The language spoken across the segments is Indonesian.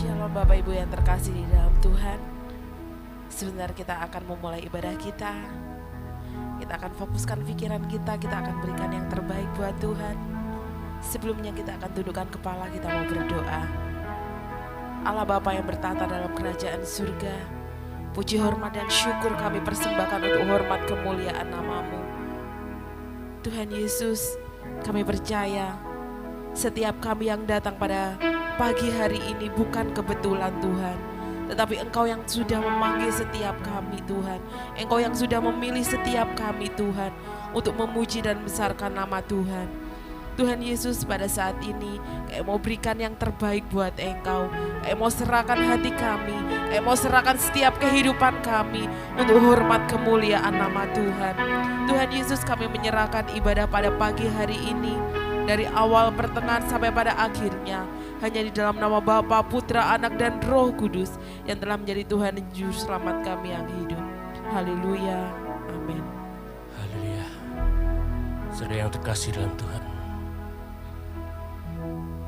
Shalom Bapak Ibu yang terkasih di dalam Tuhan. Sebentar kita akan memulai ibadah kita. Kita akan fokuskan pikiran kita akan berikan yang terbaik buat Tuhan. Sebelumnya kita akan tundukkan kepala, kita mau berdoa. Allah Bapa yang bertata dalam kerajaan surga, puji, hormat, dan syukur kami persembahkan untuk hormat kemuliaan nama-Mu. Tuhan Yesus, kami percaya setiap kami yang datang pada pagi hari ini bukan kebetulan Tuhan, tetapi Engkau yang sudah memanggil setiap kami Tuhan. Engkau yang sudah memilih setiap kami Tuhan untuk memuji dan membesarkan nama Tuhan. Tuhan Yesus, pada saat ini kami mau berikan yang terbaik buat Engkau. Kami mau serahkan hati kami, kami mau serahkan setiap kehidupan kami untuk hormat kemuliaan nama Tuhan. Tuhan Yesus, kami menyerahkan ibadah pada pagi hari ini, dari awal, pertengahan, sampai pada akhirnya, hanya di dalam nama Bapa, Putra, Anak, dan Roh Kudus yang telah menjadi Tuhan dan Juru Selamat kami yang hidup. Haleluya, amin. Haleluya. Saudara yang terkasih dalam Tuhan,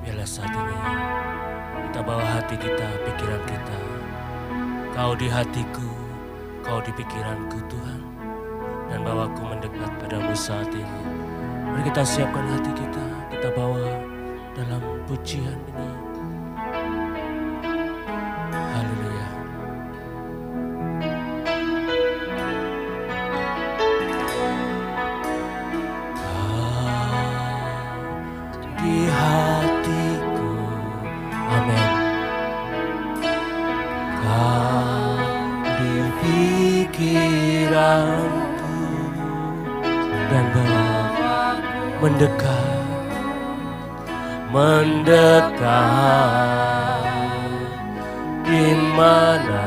biarlah saat ini kita bawa hati kita, pikiran kita. Kau di hatiku, Kau di pikiranku Tuhan, dan bawaku mendekat padamu saat ini. Mari kita siapkan hati kita bawa dalam pujian ini. Haleluya. Di hatiku, amin. Kau di pikiranku, dan bawa mendekat di mana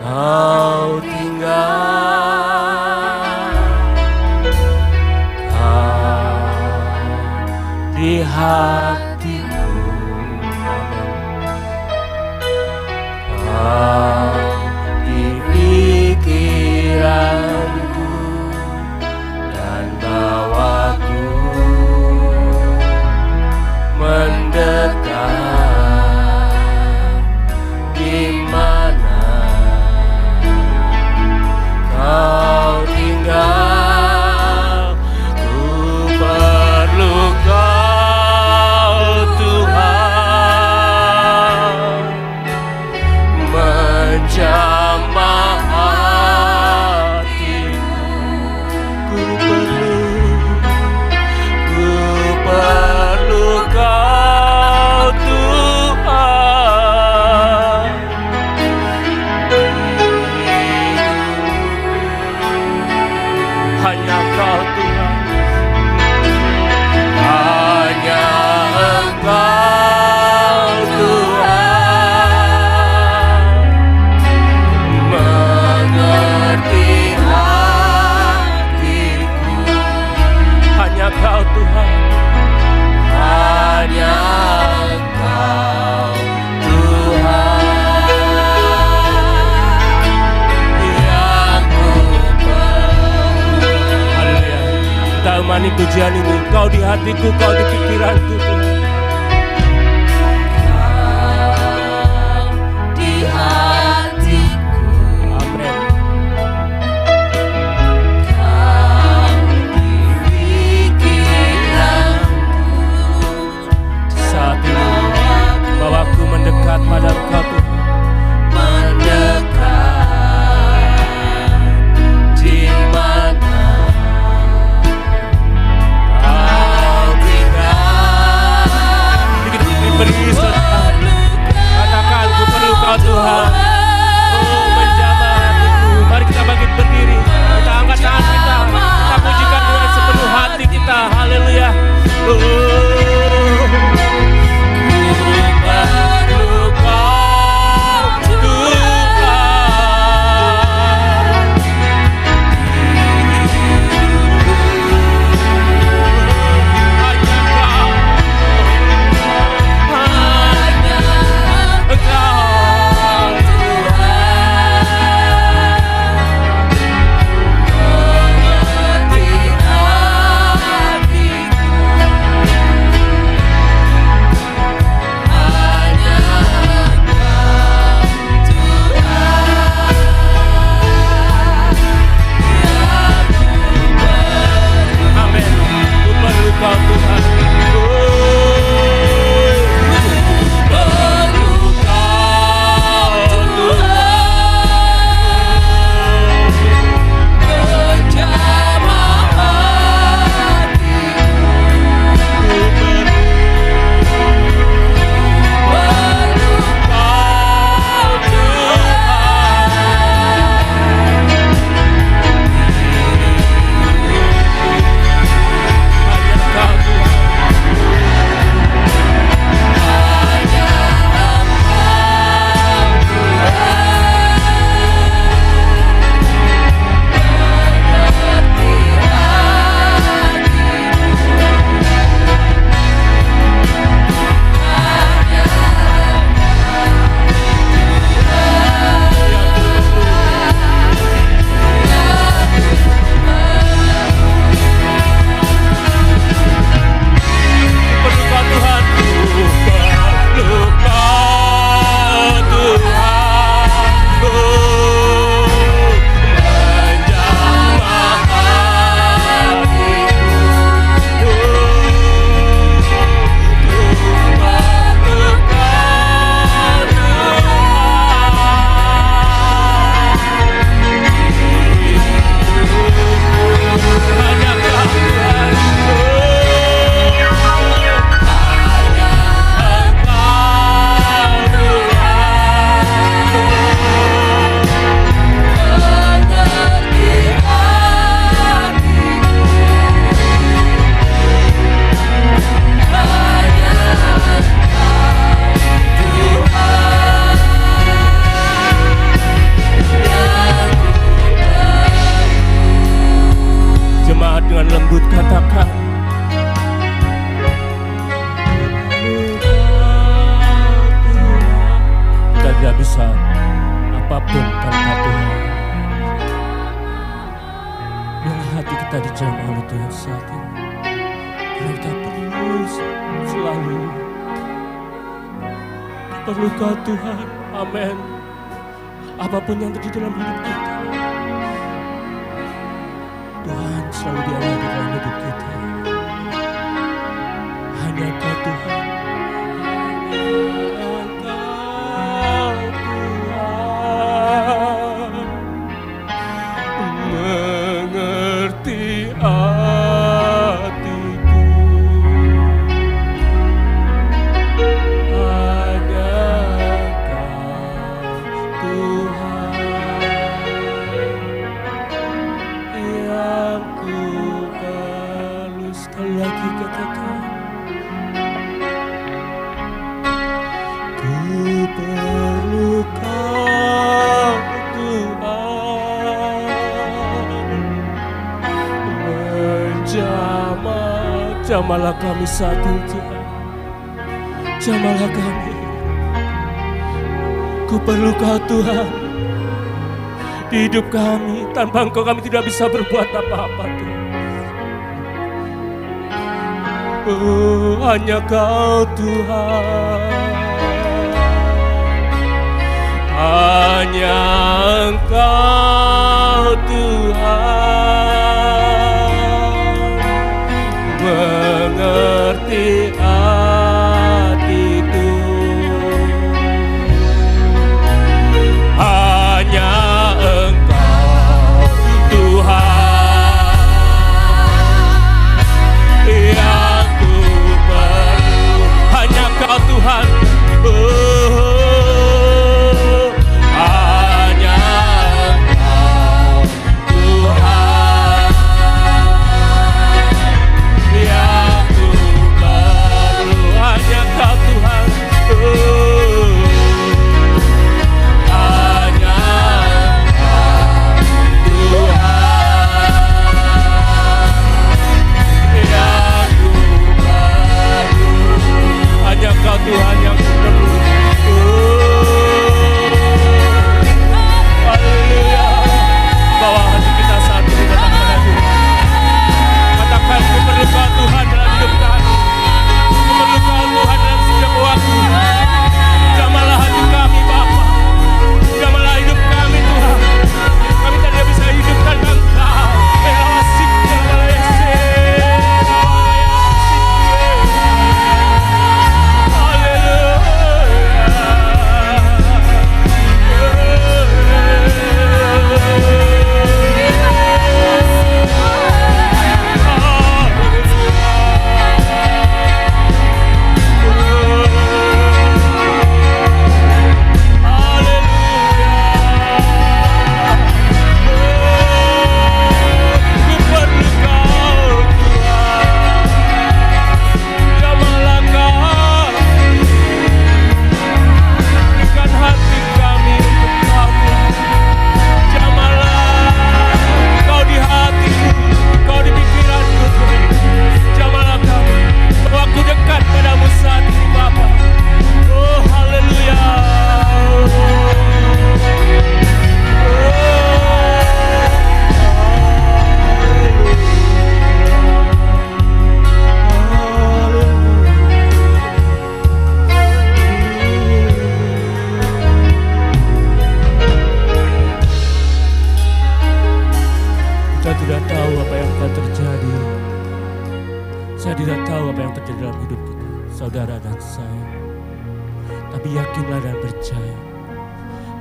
Kau tinggal. Kau di hatiku, Kau di pikiranku, dan bawaku mendekat di mana Kau tinggal. Ku perlu Kau Tuhan, menjamah hatiku. Ku perlu Kau Tuhan. Hanya Kau Tuhan, hanya Engkau Tuhan, mengerti hatiku. Hanya Kau Tuhan, hanya Engkau Tuhan, yang ku perlu. Haleluya. Kita amani pujian ini. Kau di hatiku, Kau di pikiranku Tuhan. Kau di hatiku, Amin. Kau di pikiranku, Saat ini bawaku mendekat pada Engkau Tuhan. mendekat di mana Kau tinggal. Tuhan saat ini. Karena kita perlu selalu. Perlu Kau Tuhan. Amin. Apapun yang terjadi dalam hidup kita, Tuhan selalu di awal dalam hidup kita. Hanya Kau Tuhan. Jamahlah kami saat ini Tuhan. Jamahlah kami. Ku perlu Kau Tuhan. Di hidup kami, tanpa Engkau kami tidak bisa berbuat apa-apa Tuhan. Oh, hanya Kau Tuhan. Hanya Engkau Tuhan mengerti hatiku. Hanya Engkau Tuhan yang ku perlu. Hanya Kau Tuhan. Hanya Engkau Tuhan yang ku perlu. Hanya Kau Tuhan. Hanya Engkau Tuhan yang ku perlu. Hanya Kau Tuhan yang ku perlu. Haleluya. Bawa hati kita saat ini datang kepada Tuhan. Katakan, ku perlu Kau Tuhan dalam hidup kami. Ku perlu Kau Tuhan dalam setiap waktu. Jamahlah hati kami Bapa. Jamahlah hidup kami Tuhan. Kami tidak bisa hidup tanpa Engkau. Saya tidak tahu apa yang terjadi dalam hidup kita, saudara dan saya. Tapi yakinlah dan percaya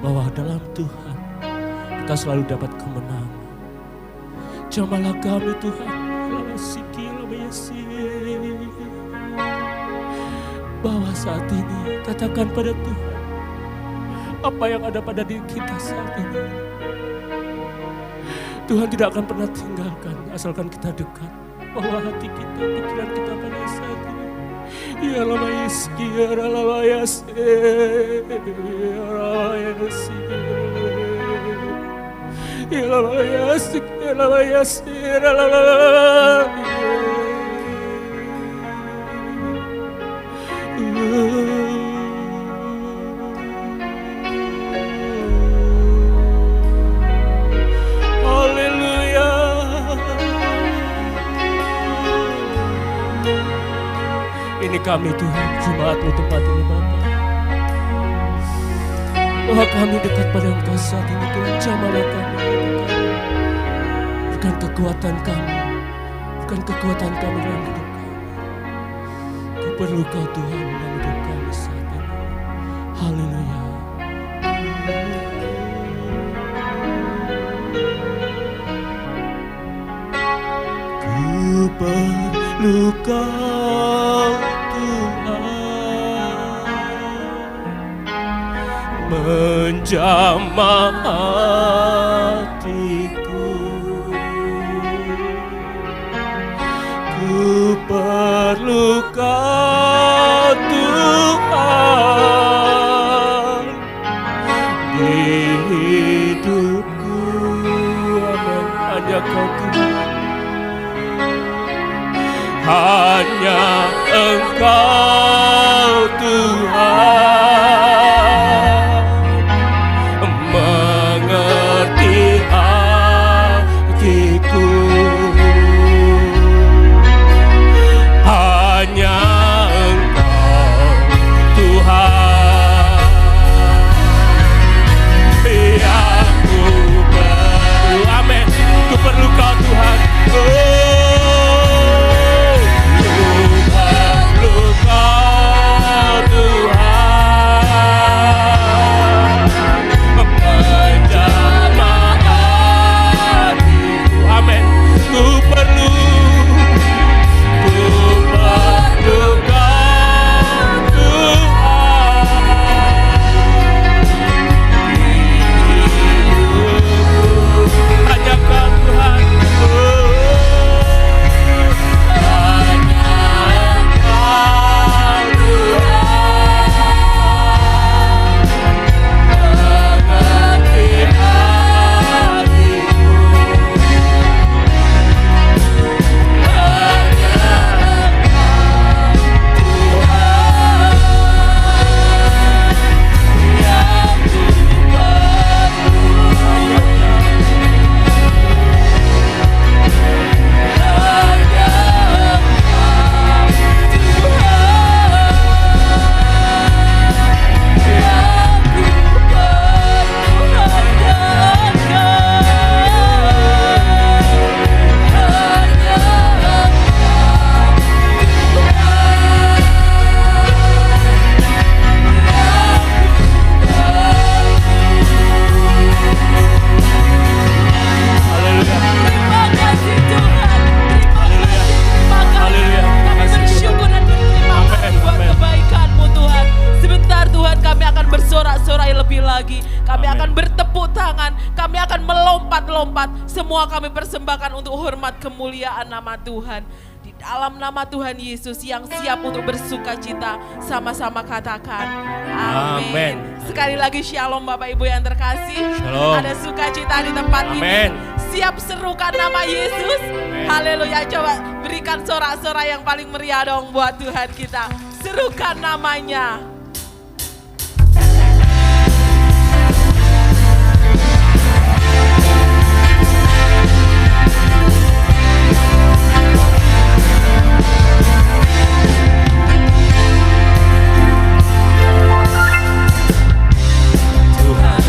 bahwa dalam Tuhan kita selalu dapat kemenangan. Jamahlah kami Tuhan, bahwa saat ini katakan pada Tuhan apa yang ada pada diri kita saat ini. Tuhan tidak akan pernah tinggalkan asalkan kita dekat. Bahwa hati kita, pikiran kita pada saat ini. Ya lamayasi, ya lamayasi, ya lamayasi, ya lamayasi, ya lamayasi, ya lamayasi. Ini kami Tuhan, jemaat-Mu tempat ini Bapa. Bahwa kami dekat pada Engkau saat ini Tuhan, jamahlah kami Tuhan. Bukan kekuatan kami, bukan kekuatan kami dalam hidup kami. Ku perlu Kau Tuhan dalam hidup kami saat ini. Haleluya. Ku perlu Kau Tuhan, menjamah hatiku. Ku perlu Kau Tuhan di hidupku. Amin. Hanya Kau Tuhan, hanya Engkau Tuhan mengerti hatiku. Hanya Engkau Tuhan yang ku perlu. Amin. Ku perlu Kau Tuhan. Semua kami persembahkan untuk hormat kemuliaan nama Tuhan. Di dalam nama Tuhan Yesus yang siap untuk bersuka cita, sama-sama katakan amin. Sekali lagi shalom Bapak Ibu yang terkasih. Shalom. Ada sukacita di tempat Amen. ini. Siap serukan nama Yesus. Haleluya. Coba berikan sorak-sorai yang paling meriah dong buat Tuhan kita. Serukan namanya. Tuhan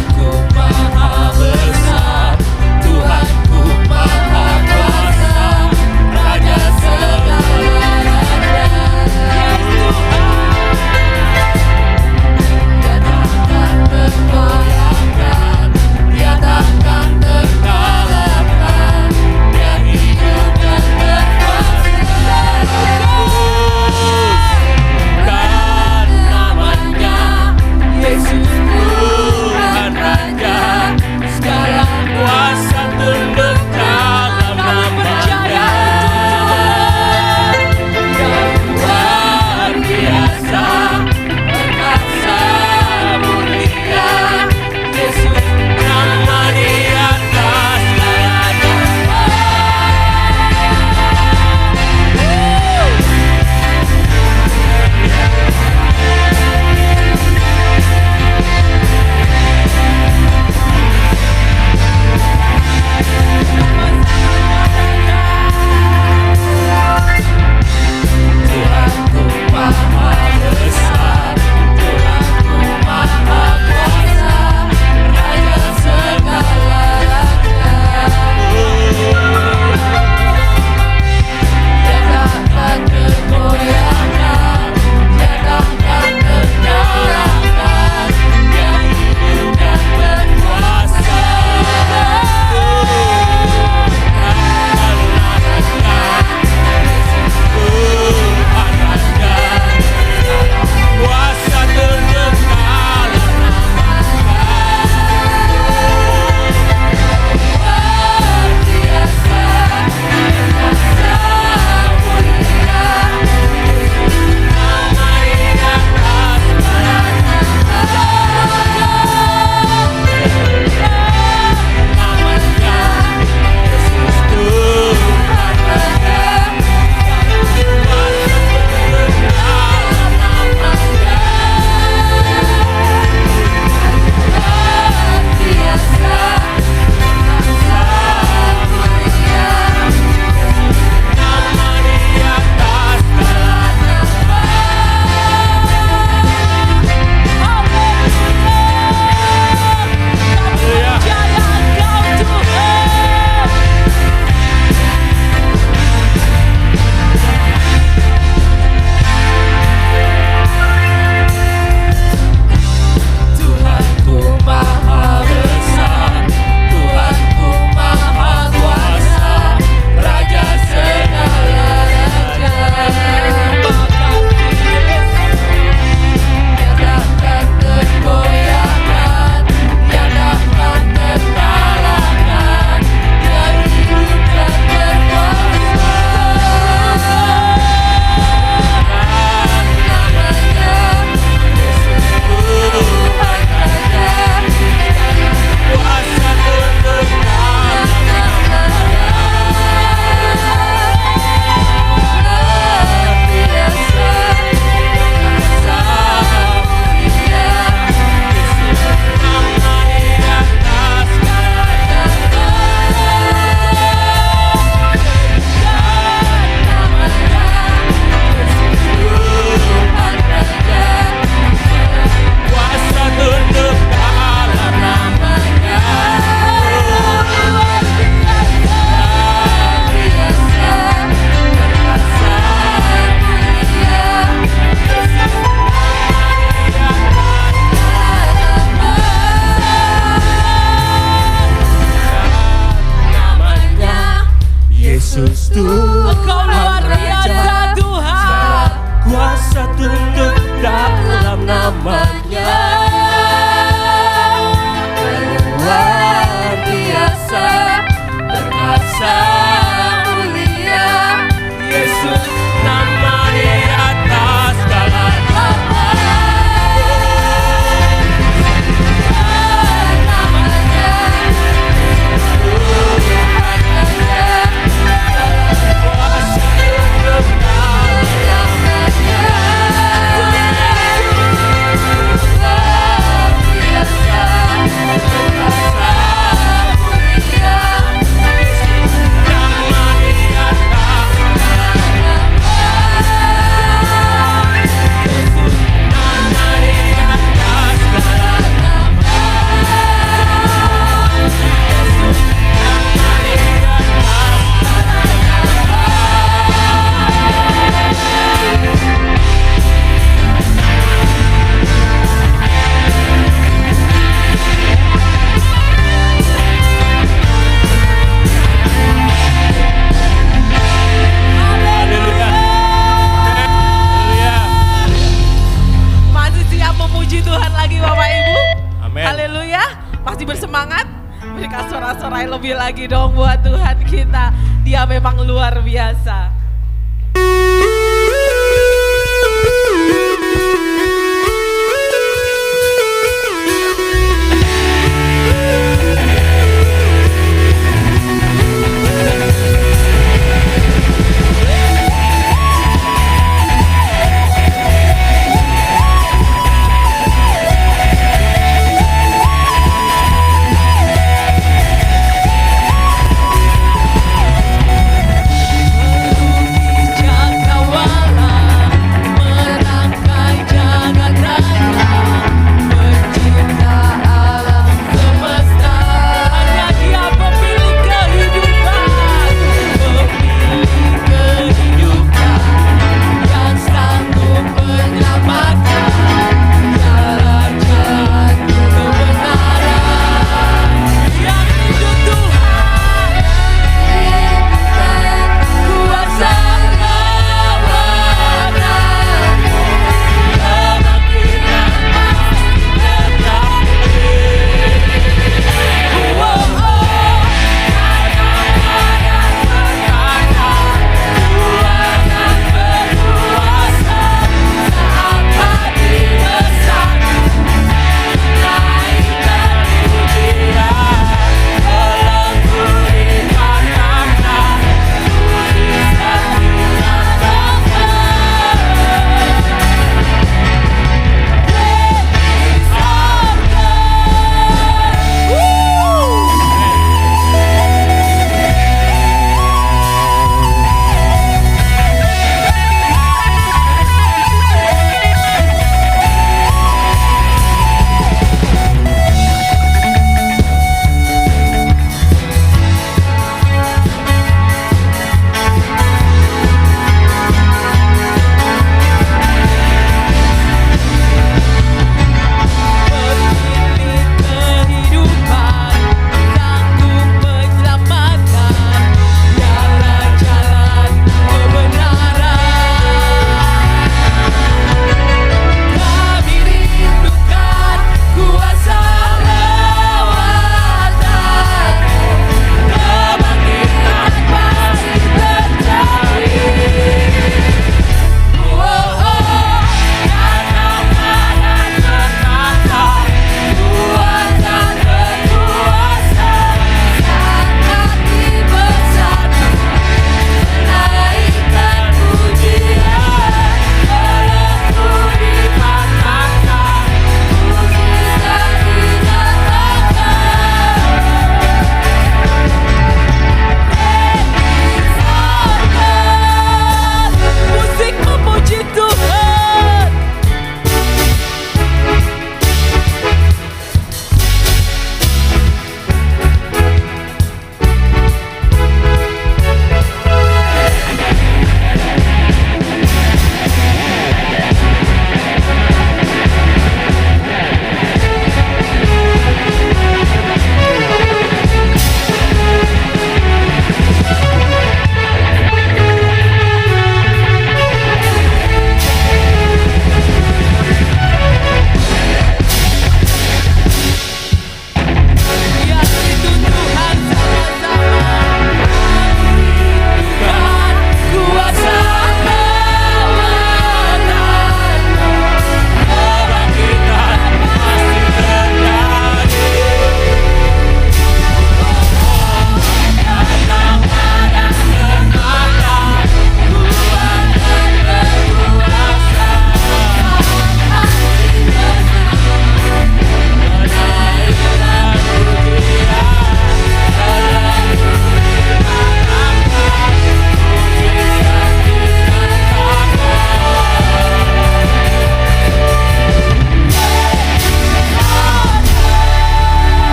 sorai lebih lagi dong buat Tuhan kita. Dia memang luar biasa.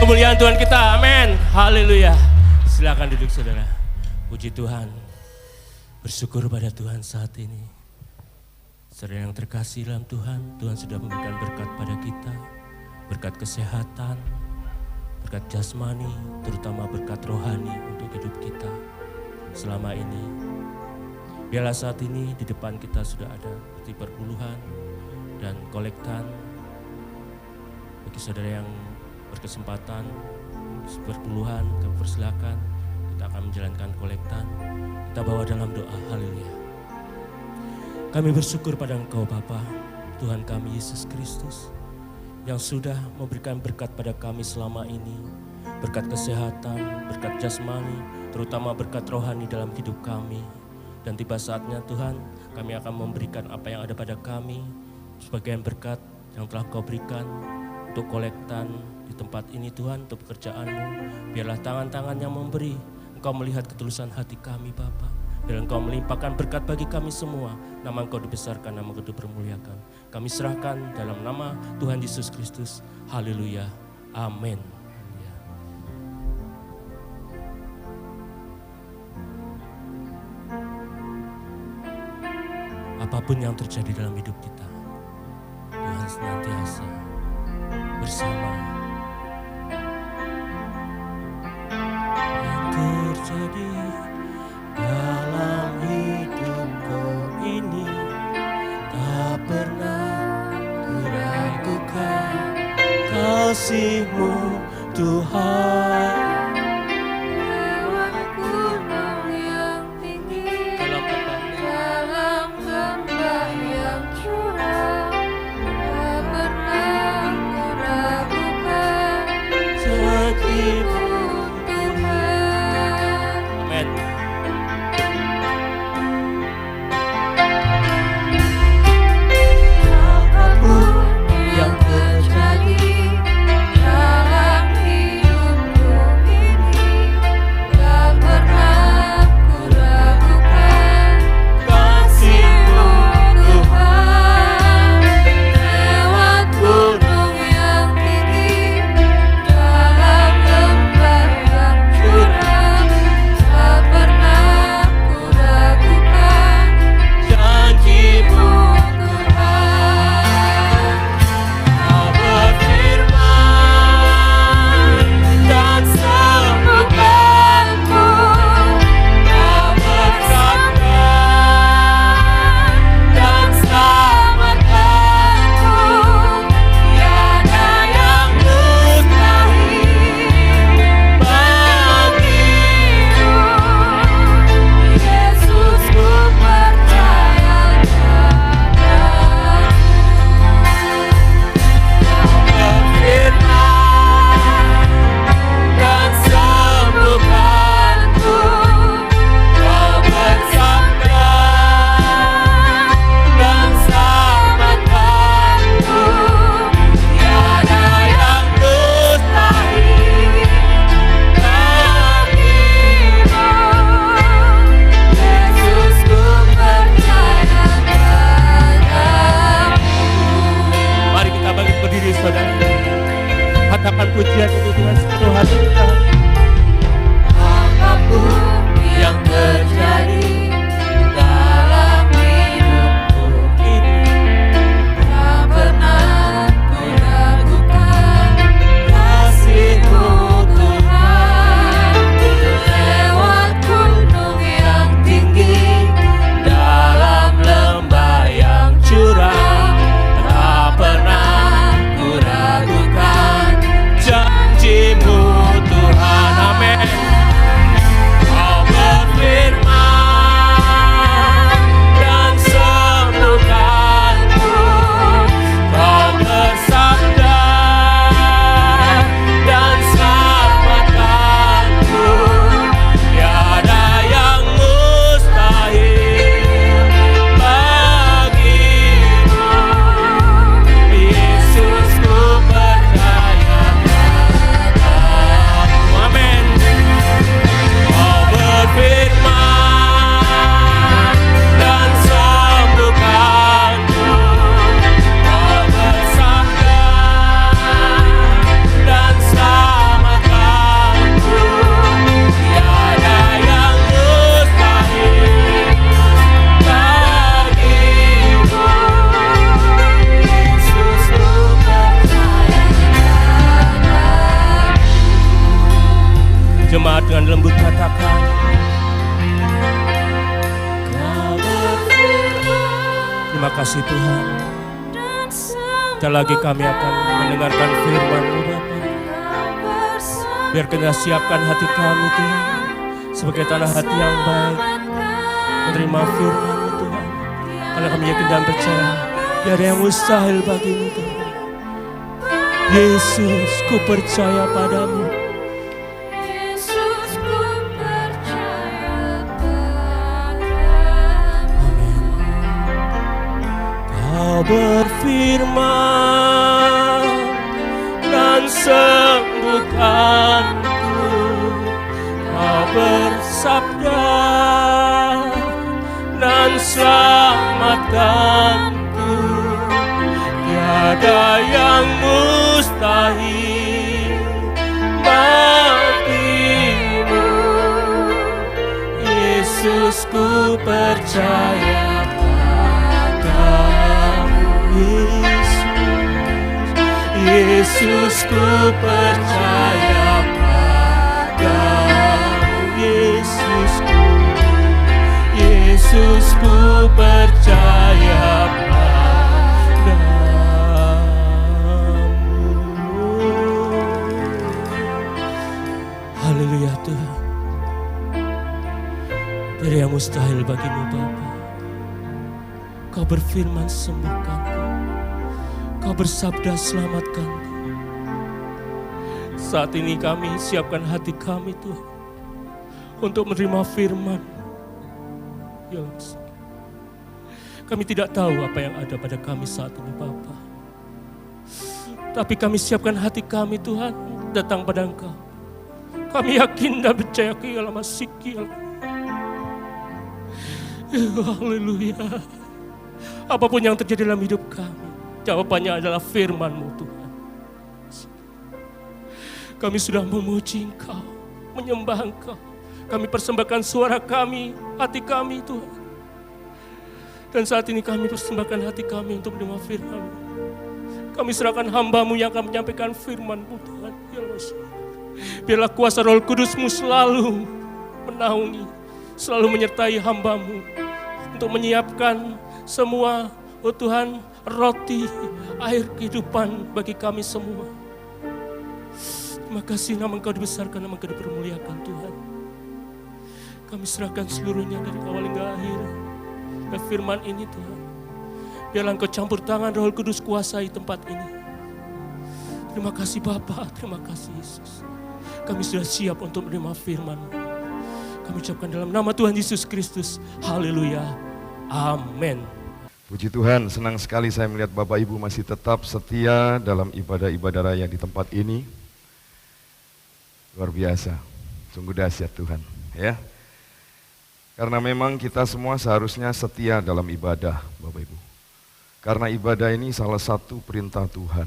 kemuliaan Tuhan kita, amin, haleluya. Silakan duduk saudara, puji Tuhan, bersyukur pada Tuhan saat ini. Saudara yang terkasih dalam Tuhan, Tuhan sudah memberikan berkat pada kita, berkat kesehatan, berkat jasmani, terutama berkat rohani untuk hidup kita selama ini. Biarlah saat ini di depan kita sudah ada seperti perpuluhan, dan kolektan. Bagi saudara yang berkesempatan berpuluhan, kami persilakan. Kita akan menjalankan kolektan. Kita bawa dalam doa. Haleluya. Kami bersyukur pada Engkau Bapa, Tuhan kami Yesus Kristus, yang sudah memberikan berkat pada kami selama ini. Berkat kesehatan, berkat jasmani, terutama berkat rohani dalam hidup kami. Dan tiba saatnya Tuhan, kami akan memberikan apa yang ada pada kami, sebagian berkat yang telah Kau berikan untuk kolektan di tempat ini Tuhan, untuk pekerjaan-Mu. Biarlah tangan-tangan yang memberi, Engkau melihat ketulusan hati kami Bapa. Biar Engkau melimpahkan berkat bagi kami semua. Nama Engkau dibesarkan, nama Engkau dipermuliakan. Kami serahkan dalam nama Tuhan Yesus Kristus. Haleluya. Amin. Apapun yang terjadi dalam hidup kita, Tuhan senantiasa bersama. Yang terjadi dalam hidupku ini tak pernah kuragukan kasih-Mu Tuhan. Katakan pujian untuk Tuhan sepenuh hati kita. Apapun yang terjadi dalam hidupku ini, tak pernah kuragukan kasih-Mu Tuhan. Lewat gunung yang tinggi, dalam lembah yang curam, tak pernah kuragukan janji-Mu Tuhan. Amin. Kau berfirman dan sembuhkanku, Kau bersabda dan selamatkanku. Tiada yang mustahil bagimu, Yesus, ku percaya padamu. Amin. Kau berfirman dan sembuhkanku, Kau bersabda dan selamatkanku. Tiada yang mustahil bagimu, Yesus, ku percaya padamu. Jemaat dengan lembut katakan, Kau berfirman terima kasih Tuhan. dan Sebentar lagi kami akan mendengarkan firman-Mu Bapa. Biar kita siapkan hati kami Tuhan sebagai tanah hati yang baik, menerima firman-Mu Tuhan. Karena kami yakin dan percaya tiada yang mustahil bagi-Mu Tuhan. Yesus, ku percaya padamu. Yesus, ku percaya Amin. Kau berfirman dan sembuhkanku. Kau bersabda dan selamatkanku. Tiada yang mustahil bagimu. Yesus, ku percaya padamu. Yesus, ku percaya padamu. Yesus, ku percaya padamu. Haleluya Tuhan. Tiada yang mustahil bagimu Bapa. Kau berfirman sembuhkanku. Kau bersabda selamatkanku. Saat ini kami siapkan hati kami Tuhan untuk menerima firman. Ya Allah. Kami tidak tahu apa yang ada pada kami saat ini Bapa. Tapi kami siapkan hati kami Tuhan datang pada Engkau. Kami yakin dan percaya Kialah masih Kialah. Haleluya. Apapun yang terjadi dalam hidup kami, jawabannya adalah firman-Mu Tuhan. Kami sudah memuji Engkau, menyembah Engkau. Kami persembahkan suara kami, hati kami Tuhan. Dan saat ini kami persembahkan hati kami untuk menerima firman-Mu. Kami serahkan hamba-Mu yang akan menyampaikan firman-Mu Tuhan. Ya Allah. Biarlah kuasa Roh Kudus-Mu selalu menaungi, selalu menyertai hamba-Mu untuk menyiapkan semua, oh Tuhan, roti, air kehidupan bagi kami semua. Terima kasih nama Engkau dibesarkan, nama Engkau dipermuliakan Tuhan. Kami serahkan seluruhnya dari awal hingga akhir. Dan firman ini Tuhan, biarlah Engkau campur tangan Roh Kudus kuasai tempat ini. Terima kasih Bapa, terima kasih Yesus. Kami sudah siap untuk menerima firman. Kami ucapkan dalam nama Tuhan Yesus Kristus. Haleluya. Amin. Puji Tuhan, senang sekali saya melihat Bapak Ibu masih tetap setia dalam ibadah-ibadah raya di tempat ini. Luar biasa, sungguh dahsyat Tuhan, ya. Karena memang kita semua seharusnya setia dalam ibadah, Bapak Ibu. Karena ibadah ini salah satu perintah Tuhan.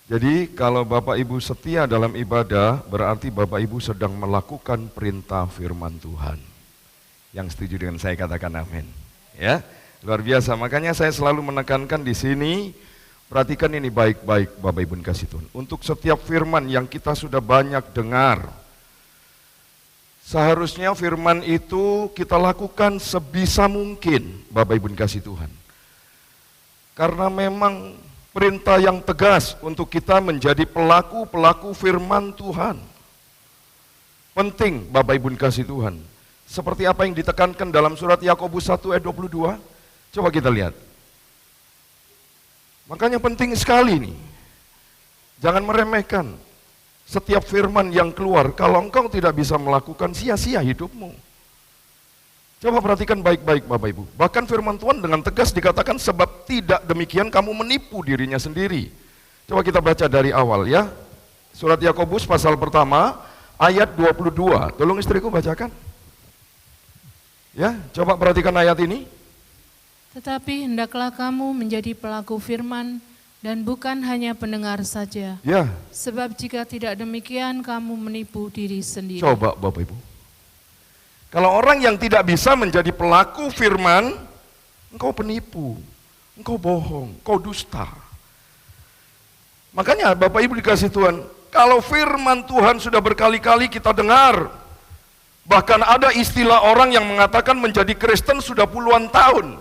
Jadi kalau Bapak Ibu setia dalam ibadah, berarti Bapak Ibu sedang melakukan perintah firman Tuhan. Yang setuju dengan saya katakan amin. Ya, luar biasa. Makanya saya selalu menekankan di sini, perhatikan ini baik-baik Bapak Ibu kasih Tuhan. Untuk setiap firman yang kita sudah banyak dengar, seharusnya firman itu kita lakukan sebisa mungkin Bapak Ibu kasih Tuhan. Karena memang perintah yang tegas untuk kita menjadi pelaku-pelaku firman Tuhan. Penting Bapak Ibu kasih Tuhan. Seperti apa yang ditekankan dalam surat Yakobus 1 ayat 22. Coba kita lihat. Makanya penting sekali nih. Jangan meremehkan setiap firman yang keluar. Kalau engkau tidak bisa melakukan, sia-sia hidupmu. Coba perhatikan baik-baik Bapak Ibu. Bahkan firman Tuhan dengan tegas dikatakan sebab tidak demikian kamu menipu dirinya sendiri. Coba kita baca dari awal ya. Surat Yakobus pasal pertama ayat 22. Tolong istriku bacakan. Ya, coba perhatikan ayat ini. Tetapi hendaklah kamu menjadi pelaku firman dan bukan hanya pendengar saja. Ya. Sebab jika tidak demikian kamu menipu diri sendiri. Coba Bapak Ibu. Kalau orang yang tidak bisa menjadi pelaku firman, engkau penipu, engkau bohong, engkau dusta. Makanya Bapak Ibu dikasih Tuhan, kalau firman Tuhan sudah berkali-kali kita dengar, bahkan ada istilah orang yang mengatakan menjadi Kristen sudah puluhan tahun.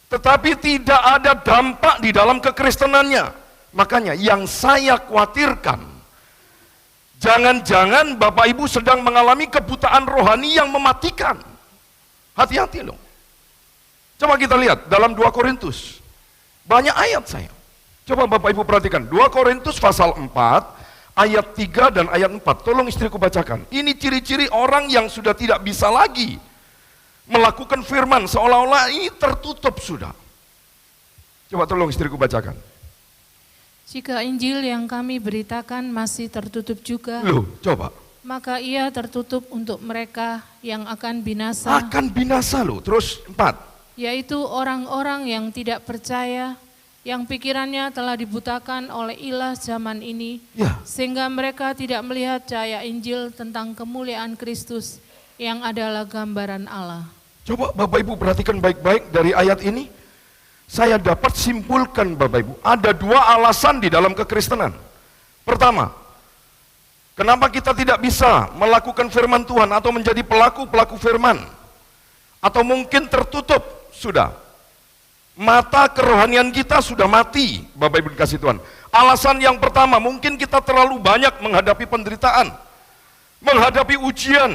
tetapi tidak ada dampak di dalam kekristenannya. Makanya yang saya khawatirkan, jangan-jangan Bapak Ibu sedang mengalami kebutaan rohani yang mematikan. Hati-hati loh. Coba kita lihat dalam 2 Korintus. Banyak ayat saya. Coba Bapak Ibu perhatikan. 2 Korintus pasal 4, ayat 3 dan ayat 4. Tolong istriku bacakan. Ini ciri-ciri orang yang sudah tidak bisa lagi melakukan firman. Seolah-olah ini tertutup sudah. Coba tolong istriku bacakan. Jika Injil yang kami beritakan masih tertutup juga, Loh, coba. maka ia tertutup untuk mereka yang akan binasa, Akan binasa loh. Terus 4. yaitu orang-orang yang tidak percaya, yang pikirannya telah dibutakan oleh ilah zaman ini, Ya. sehingga mereka tidak melihat cahaya Injil tentang kemuliaan Kristus yang adalah gambaran Allah. Coba Bapak Ibu perhatikan baik-baik dari ayat ini. Saya dapat simpulkan Bapak Ibu, ada 2 alasan di dalam kekristenan. Pertama, kenapa kita tidak bisa melakukan firman Tuhan atau menjadi pelaku-pelaku firman? Atau mungkin tertutup sudah. Mata kerohanian kita sudah mati, Bapak Ibu dikasih Tuhan. Alasan yang pertama, mungkin kita terlalu banyak menghadapi penderitaan, menghadapi ujian.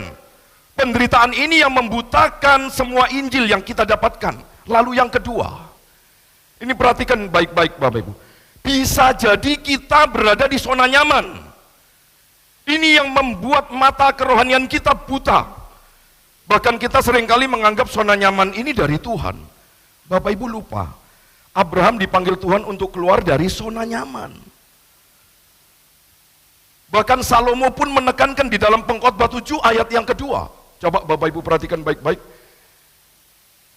Penderitaan ini yang membutakan semua Injil yang kita dapatkan. Lalu yang kedua, ini perhatikan baik-baik Bapak Ibu. Bisa jadi kita berada di zona nyaman. Ini yang membuat mata kerohanian kita buta. Bahkan kita seringkali menganggap zona nyaman ini dari Tuhan. Bapak Ibu lupa, Abraham dipanggil Tuhan untuk keluar dari zona nyaman. Bahkan Salomo pun menekankan di dalam Pengkhotbah 7 ayat yang kedua. Coba Bapak Ibu perhatikan baik-baik.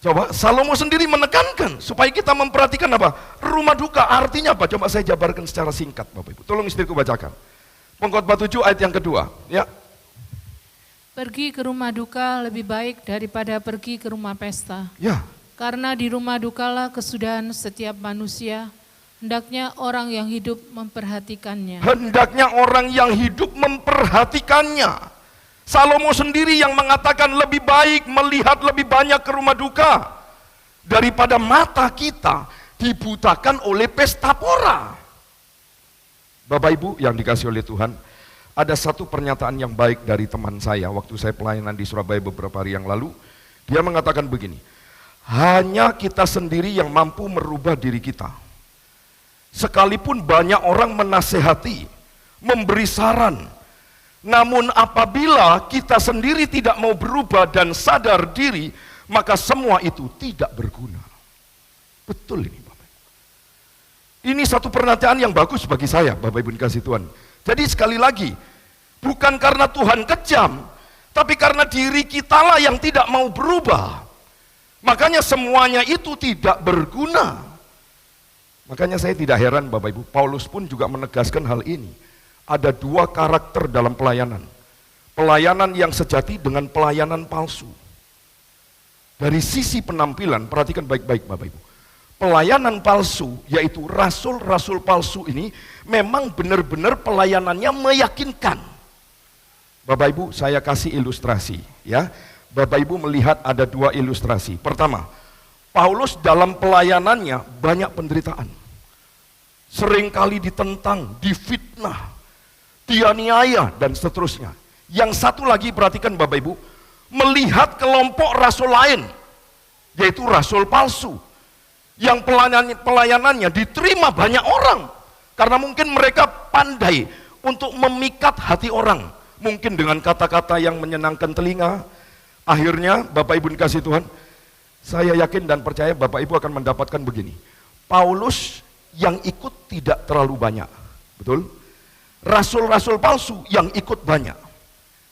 Coba Salomo sendiri menekankan supaya kita memperhatikan apa? Rumah duka artinya apa? Coba saya jabarkan secara singkat Bapak Ibu. Tolong istriku bacakan. Pengkhotbah 7 ayat yang kedua, ya. Pergi ke rumah duka lebih baik daripada pergi ke rumah pesta. Ya. Karena di rumah dukalah kesudahan setiap manusia, hendaknya orang yang hidup memperhatikannya. Hendaknya orang yang hidup memperhatikannya. Salomo sendiri yang mengatakan lebih baik melihat lebih banyak ke rumah duka daripada mata kita dibutakan oleh pesta pora. Bapak Ibu yang dikasih oleh Tuhan, ada satu pernyataan yang baik dari teman saya waktu saya pelayanan di Surabaya beberapa hari yang lalu. Dia mengatakan begini, hanya kita sendiri yang mampu merubah diri kita. Sekalipun banyak orang menasehati, memberi saran, namun apabila kita sendiri tidak mau berubah dan sadar diri, maka semua itu tidak berguna. Betul ini Bapak. Ini satu pernyataan yang bagus bagi saya, Bapak Ibu dikasih Tuhan. Jadi sekali lagi, bukan karena Tuhan kejam, tapi karena diri kitalah yang tidak mau berubah. Makanya semuanya itu tidak berguna. Makanya saya tidak heran Bapak Ibu, Paulus pun juga menegaskan hal ini. Ada 2 karakter dalam pelayanan. Pelayanan yang sejati dengan pelayanan palsu. Dari sisi penampilan, perhatikan baik-baik Bapak Ibu. Pelayanan palsu, yaitu rasul-rasul palsu ini, memang benar-benar pelayanannya meyakinkan. Bapak Ibu, saya kasih ilustrasi, ya. Bapak Ibu melihat ada 2 ilustrasi. Pertama, Paulus dalam pelayanannya banyak penderitaan. Seringkali ditentang, difitnah, dianiaya, dan seterusnya. Yang satu lagi perhatikan Bapak Ibu, melihat kelompok rasul lain, yaitu rasul palsu, yang pelayanannya diterima banyak orang, karena mungkin mereka pandai untuk memikat hati orang, mungkin dengan kata-kata yang menyenangkan telinga. Akhirnya Bapak Ibu dikasih Tuhan, saya yakin dan percaya Bapak Ibu akan mendapatkan begini, Paulus yang ikut tidak terlalu banyak, betul? Rasul-rasul palsu yang ikut banyak.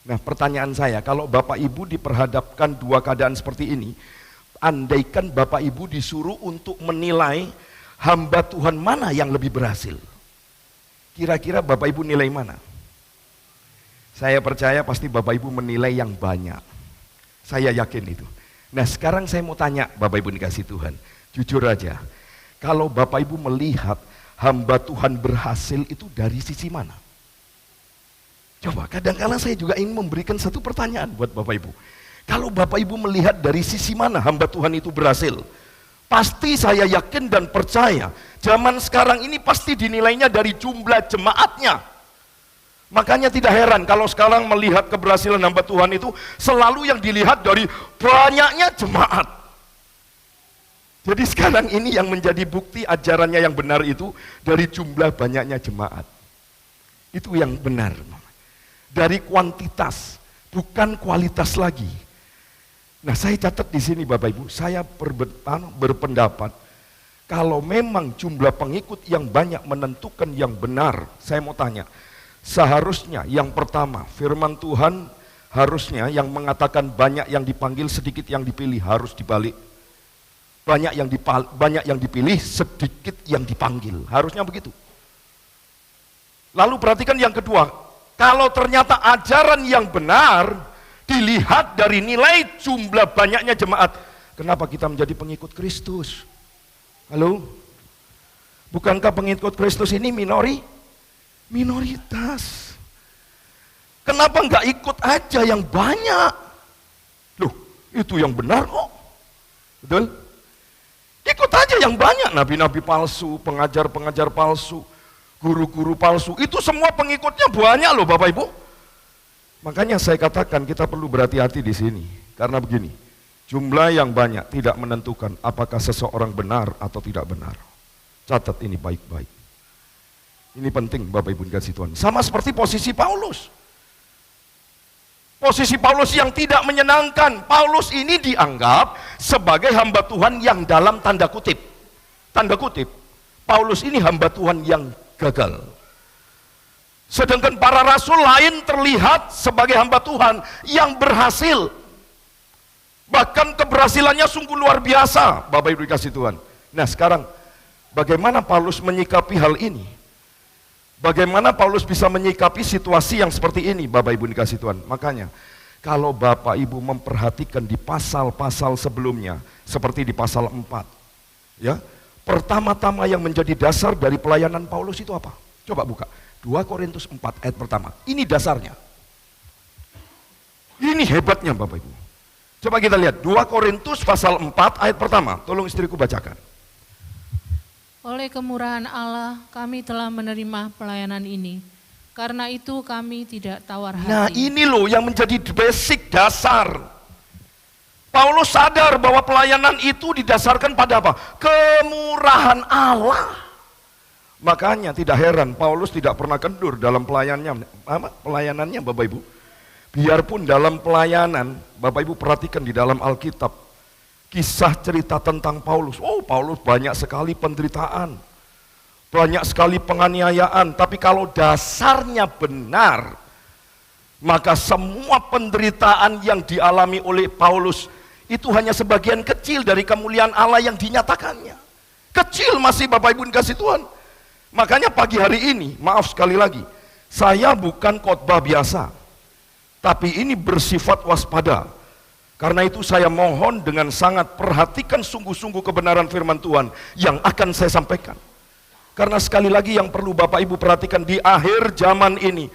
Nah pertanyaan saya, kalau Bapak Ibu diperhadapkan 2 keadaan seperti ini, andaikan Bapak Ibu disuruh untuk menilai hamba Tuhan mana yang lebih berhasil, kira-kira Bapak Ibu nilai mana? Saya percaya pasti Bapak Ibu menilai yang banyak. Saya yakin itu. Nah sekarang saya mau tanya Bapak Ibu dikasih Tuhan, jujur aja, kalau Bapak Ibu melihat hamba Tuhan berhasil itu dari sisi mana? Coba, kadang-kadang saya juga ingin memberikan satu pertanyaan buat Bapak Ibu. Kalau Bapak Ibu melihat dari sisi mana hamba Tuhan itu berhasil? Pasti saya yakin dan percaya, zaman sekarang ini pasti dinilainya dari jumlah jemaatnya. Makanya tidak heran kalau sekarang melihat keberhasilan hamba Tuhan itu selalu yang dilihat dari banyaknya jemaat. Jadi sekarang ini yang menjadi bukti ajarannya yang benar itu dari jumlah banyaknya jemaat. Itu yang benar. Dari kuantitas, bukan kualitas lagi. Nah, saya catat di sini Bapak Ibu, saya berpendapat kalau memang jumlah pengikut yang banyak menentukan yang benar, saya mau tanya, seharusnya yang pertama, firman Tuhan harusnya yang mengatakan banyak yang dipanggil, sedikit yang dipilih, harus dibalik. Banyak yang dipilih, sedikit yang dipanggil, harusnya begitu. Lalu perhatikan yang kedua, kalau ternyata ajaran yang benar dilihat dari nilai jumlah banyaknya jemaat, kenapa kita menjadi pengikut Kristus? Halo? Bukankah pengikut Kristus ini minoritas? Kenapa enggak ikut aja yang banyak? Loh, itu yang benar kok. Betul? Ikut aja yang banyak, nabi-nabi palsu, pengajar-pengajar palsu, guru-guru palsu, itu semua pengikutnya banyak loh Bapak Ibu. Makanya saya katakan kita perlu berhati-hati di sini, karena begini, jumlah yang banyak tidak menentukan apakah seseorang benar atau tidak benar. Catat ini baik-baik. Ini penting Bapak Ibu dikasih Tuhan. Sama seperti posisi Paulus. Posisi Paulus yang tidak menyenangkan. Paulus ini dianggap sebagai hamba Tuhan yang dalam tanda kutip. Tanda kutip. Paulus ini hamba Tuhan yang gagal. Sedangkan para rasul lain terlihat sebagai hamba Tuhan yang berhasil. Bahkan keberhasilannya sungguh luar biasa, Bapak Ibu dikasih Tuhan. Nah sekarang, bagaimana Paulus menyikapi hal ini? Bagaimana Paulus bisa menyikapi situasi yang seperti ini, Bapak Ibu dikasih Tuhan? Makanya, kalau Bapak Ibu memperhatikan di pasal-pasal sebelumnya, seperti di pasal 4, ya, pertama-tama yang menjadi dasar dari pelayanan Paulus itu apa? Coba buka, 2 Korintus 4 ayat pertama. Ini dasarnya. Ini hebatnya Bapak Ibu. Coba kita lihat, 2 Korintus pasal 4 ayat pertama. Tolong istriku bacakan. Oleh kemurahan Allah, kami telah menerima pelayanan ini. Karena itu kami tidak tawar hati. Nah ini loh yang menjadi basic dasar. Paulus sadar bahwa pelayanan itu didasarkan pada apa? Kemurahan Allah. Makanya tidak heran Paulus tidak pernah kendur dalam pelayanannya Bapak Ibu. Biarpun dalam pelayanan, Bapak Ibu perhatikan di dalam Alkitab, kisah cerita tentang Paulus. Oh, Paulus banyak sekali penderitaan, banyak sekali penganiayaan. Tapi kalau dasarnya benar, maka semua penderitaan yang dialami oleh Paulus itu hanya sebagian kecil dari kemuliaan Allah yang dinyatakannya. Kecil masih Bapak Ibu dikasih Tuhan. Makanya pagi hari ini, maaf sekali lagi, saya bukan khotbah biasa, tapi ini bersifat waspada. Karena itu saya mohon dengan sangat perhatikan sungguh-sungguh kebenaran firman Tuhan yang akan saya sampaikan. Karena sekali lagi yang perlu Bapak Ibu perhatikan di akhir zaman ini,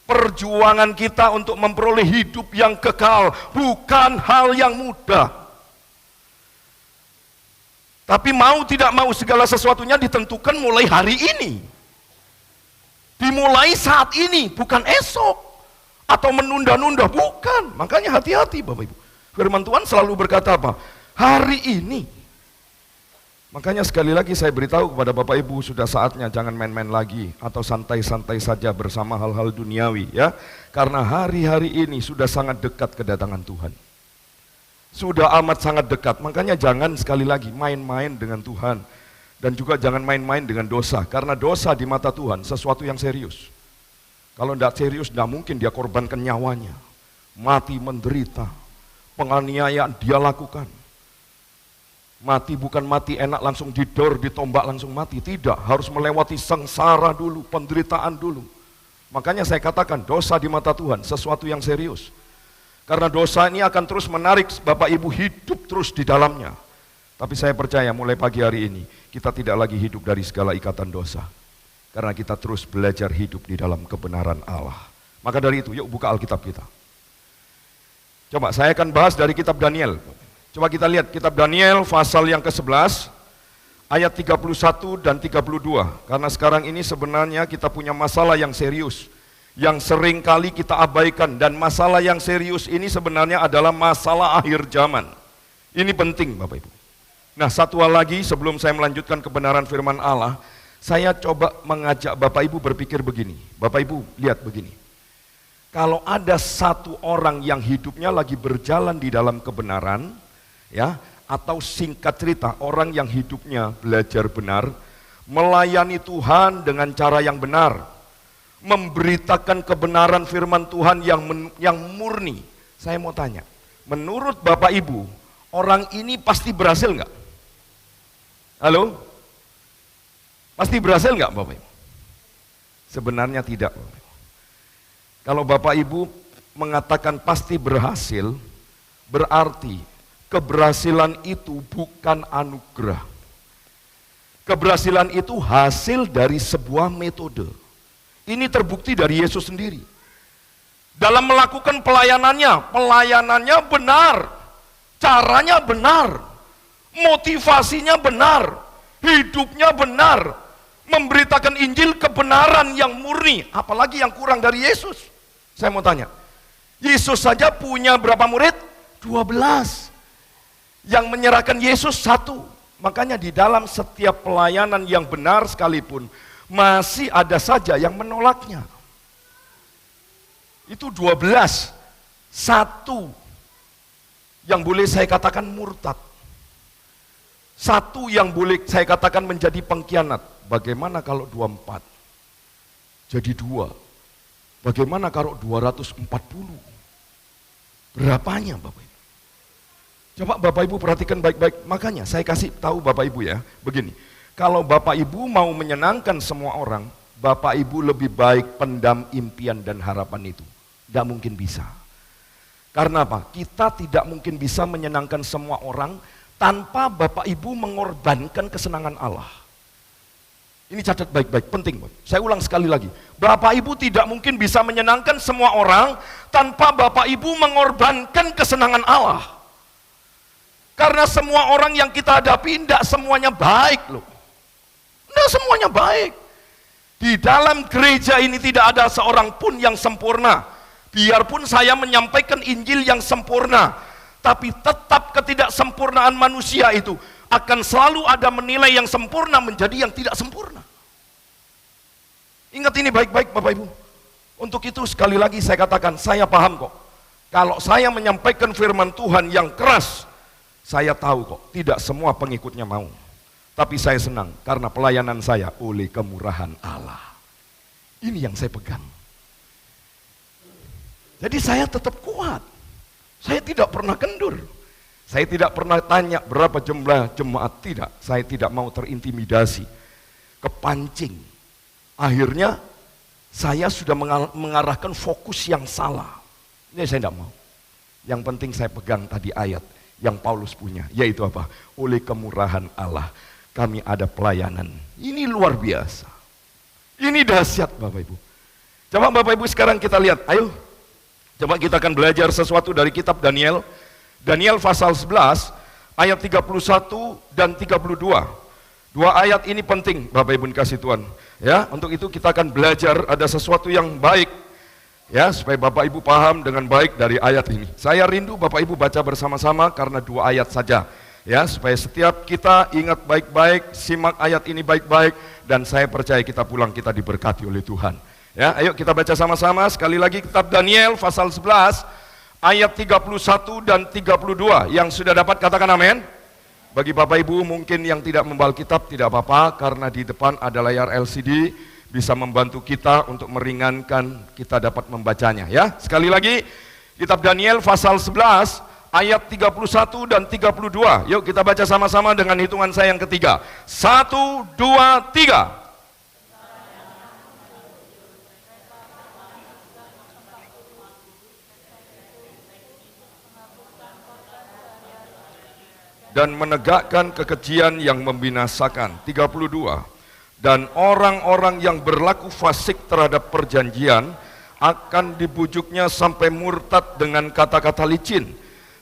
perjuangan kita untuk memperoleh hidup yang kekal bukan hal yang mudah. Tapi mau tidak mau segala sesuatunya ditentukan mulai hari ini. Dimulai saat ini, bukan esok. Atau menunda-nunda, bukan. Makanya hati-hati Bapak Ibu. Firman Tuhan selalu berkata apa? Hari ini. Makanya sekali lagi saya beritahu kepada Bapak Ibu, sudah saatnya jangan main-main lagi atau santai-santai saja bersama hal-hal duniawi ya. Karena hari-hari ini sudah sangat dekat kedatangan Tuhan. Sudah amat sangat dekat. Makanya jangan sekali lagi main-main dengan Tuhan dan juga jangan main-main dengan dosa, karena dosa di mata Tuhan sesuatu yang serius. Kalau tidak serius, tidak mungkin dia korbankan nyawanya. Mati menderita. Penganiayaan dia lakukan. Mati bukan mati enak langsung didor, ditombak langsung mati. Tidak, harus melewati sengsara dulu, penderitaan dulu. Makanya saya katakan dosa di mata Tuhan sesuatu yang serius. Karena dosa ini akan terus menarik Bapak Ibu hidup terus di dalamnya. Tapi saya percaya mulai pagi hari ini kita tidak lagi hidup dari segala ikatan dosa. Karena kita terus belajar hidup di dalam kebenaran Allah. Maka dari itu yuk buka Alkitab kita. Coba saya akan bahas dari kitab Daniel. Coba kita lihat kitab Daniel pasal yang ke-11 ayat 31 dan 32. Karena sekarang ini sebenarnya kita punya masalah yang serius yang sering kali kita abaikan, dan masalah yang serius ini sebenarnya adalah masalah akhir zaman. Ini penting Bapak Ibu. Nah, satu hal lagi sebelum saya melanjutkan kebenaran firman Allah, saya coba mengajak Bapak Ibu berpikir begini. Bapak Ibu lihat begini. Kalau ada satu orang yang hidupnya lagi berjalan di dalam kebenaran, ya, atau singkat cerita orang yang hidupnya belajar benar, melayani Tuhan dengan cara yang benar, memberitakan kebenaran firman Tuhan yang murni. Saya mau tanya, menurut Bapak Ibu, orang ini pasti berhasil nggak? Halo? Pasti berhasil nggak Bapak Ibu? Sebenarnya tidak Bapak Ibu. Kalau Bapak Ibu mengatakan pasti berhasil, berarti keberhasilan itu bukan anugerah. Keberhasilan itu hasil dari sebuah metode. Ini terbukti dari Yesus sendiri. Dalam melakukan pelayanannya benar, caranya benar, motivasinya benar, hidupnya benar, memberitakan Injil kebenaran yang murni, apalagi yang kurang dari Yesus. Saya mau tanya, Yesus saja punya berapa murid? 12. Yang menyerahkan Yesus 1. Makanya di dalam setiap pelayanan yang benar sekalipun, masih ada saja yang menolaknya. Itu 12. 1 yang boleh saya katakan murtad. 1 yang boleh saya katakan menjadi pengkhianat. Bagaimana kalau 24? Jadi 2. Bagaimana kalau 240? Berapanya Bapak Ibu? Coba Bapak Ibu perhatikan baik-baik. Makanya saya kasih tahu Bapak Ibu ya, begini. Kalau Bapak Ibu mau menyenangkan semua orang, Bapak Ibu lebih baik pendam impian dan harapan itu. Tidak mungkin bisa. Karena apa? Kita tidak mungkin bisa menyenangkan semua orang tanpa Bapak Ibu mengorbankan kesenangan Allah. Ini catat baik-baik, penting. Saya ulang sekali lagi. Bapak Ibu tidak mungkin bisa menyenangkan semua orang tanpa Bapak Ibu mengorbankan kesenangan Allah. Karena semua orang yang kita hadapi tidak semuanya baik loh. Tidak semuanya baik. Di dalam gereja ini tidak ada seorang pun yang sempurna. Biarpun saya menyampaikan Injil yang sempurna, tapi tetap ketidaksempurnaan manusia itu akan selalu ada menilai yang sempurna menjadi yang tidak sempurna. Ingat ini baik-baik Bapak Ibu. Untuk itu sekali lagi saya katakan, saya paham kok. Kalau saya menyampaikan firman Tuhan yang keras, saya tahu kok tidak semua pengikutnya mau. Tapi saya senang karena pelayanan saya oleh kemurahan Allah. Ini yang saya pegang. Jadi saya tetap kuat. Saya tidak pernah kendur. Saya tidak pernah tanya berapa jumlah jemaat, tidak. Saya tidak mau terintimidasi, kepancing. Akhirnya saya sudah mengarahkan fokus yang salah. Ini saya tidak mau. Yang penting saya pegang tadi ayat yang Paulus punya, yaitu apa? Oleh kemurahan Allah kami ada pelayanan. Ini luar biasa. Ini dahsyat Bapak Ibu. Coba Bapak Ibu sekarang kita lihat, ayo. Coba kita akan belajar sesuatu dari kitab Daniel. Daniel pasal 11 ayat 31 dan 32. Dua ayat ini penting Bapak Ibu kasih Tuhan. Ya, untuk itu kita akan belajar ada sesuatu yang baik. Ya, supaya Bapak Ibu paham dengan baik dari ayat ini. Saya rindu Bapak Ibu baca bersama-sama karena 2 ayat saja. Ya, supaya setiap kita ingat baik-baik, simak ayat ini baik-baik, dan saya percaya kita pulang kita diberkati oleh Tuhan. Ya, ayo kita baca sama-sama sekali lagi kitab Daniel pasal 11 ayat 31 dan 32. Yang sudah dapat katakan amin. Bagi Bapak Ibu mungkin yang tidak membawa Alkitab tidak apa-apa, karena di depan ada layar LCD bisa membantu kita untuk meringankan kita dapat membacanya. Ya, sekali lagi kitab Daniel pasal 11 ayat 31 dan 32. Yuk kita baca sama-sama dengan hitungan saya yang ketiga. 1, 2, 3. Dan menegakkan kekejian yang membinasakan. 32. Dan orang-orang yang berlaku fasik terhadap perjanjian akan dibujuknya sampai murtad dengan kata-kata licin.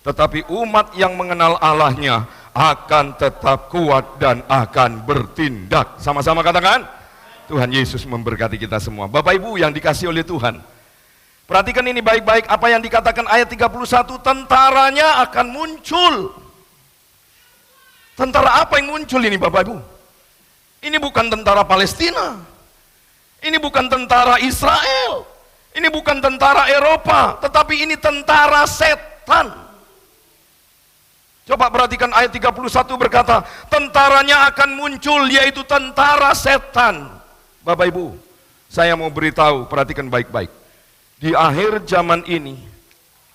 Tetapi umat yang mengenal Allahnya akan tetap kuat dan akan bertindak. Sama-sama katakan, Tuhan Yesus memberkati kita semua. Bapak Ibu yang dikasihi oleh Tuhan, perhatikan ini baik-baik apa yang dikatakan ayat 31, tentaranya akan muncul. Tentara apa yang muncul ini Bapak Ibu? Ini bukan tentara Palestina, ini bukan tentara Israel, ini bukan tentara Eropa, tetapi ini tentara setan. Coba perhatikan ayat 31 berkata, tentaranya akan muncul, yaitu tentara setan. Bapak Ibu, saya mau beritahu, perhatikan baik-baik. Di akhir zaman ini,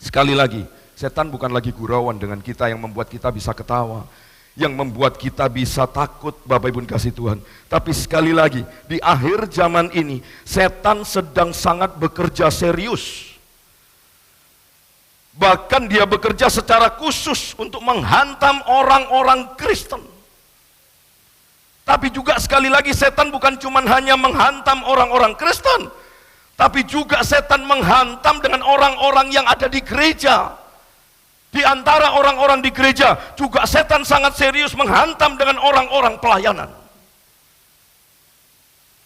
sekali lagi, setan bukan lagi gurauan dengan kita yang membuat kita bisa ketawa, yang membuat kita bisa takut, Bapak Ibu kasih Tuhan. Tapi sekali lagi, di akhir zaman ini, setan sedang sangat bekerja serius. Bahkan dia bekerja secara khusus untuk menghantam orang-orang Kristen. Tapi juga sekali lagi setan bukan cuma hanya menghantam orang-orang Kristen, tapi juga setan menghantam dengan orang-orang yang ada di gereja. Di antara orang-orang di gereja juga setan sangat serius menghantam dengan orang-orang pelayanan.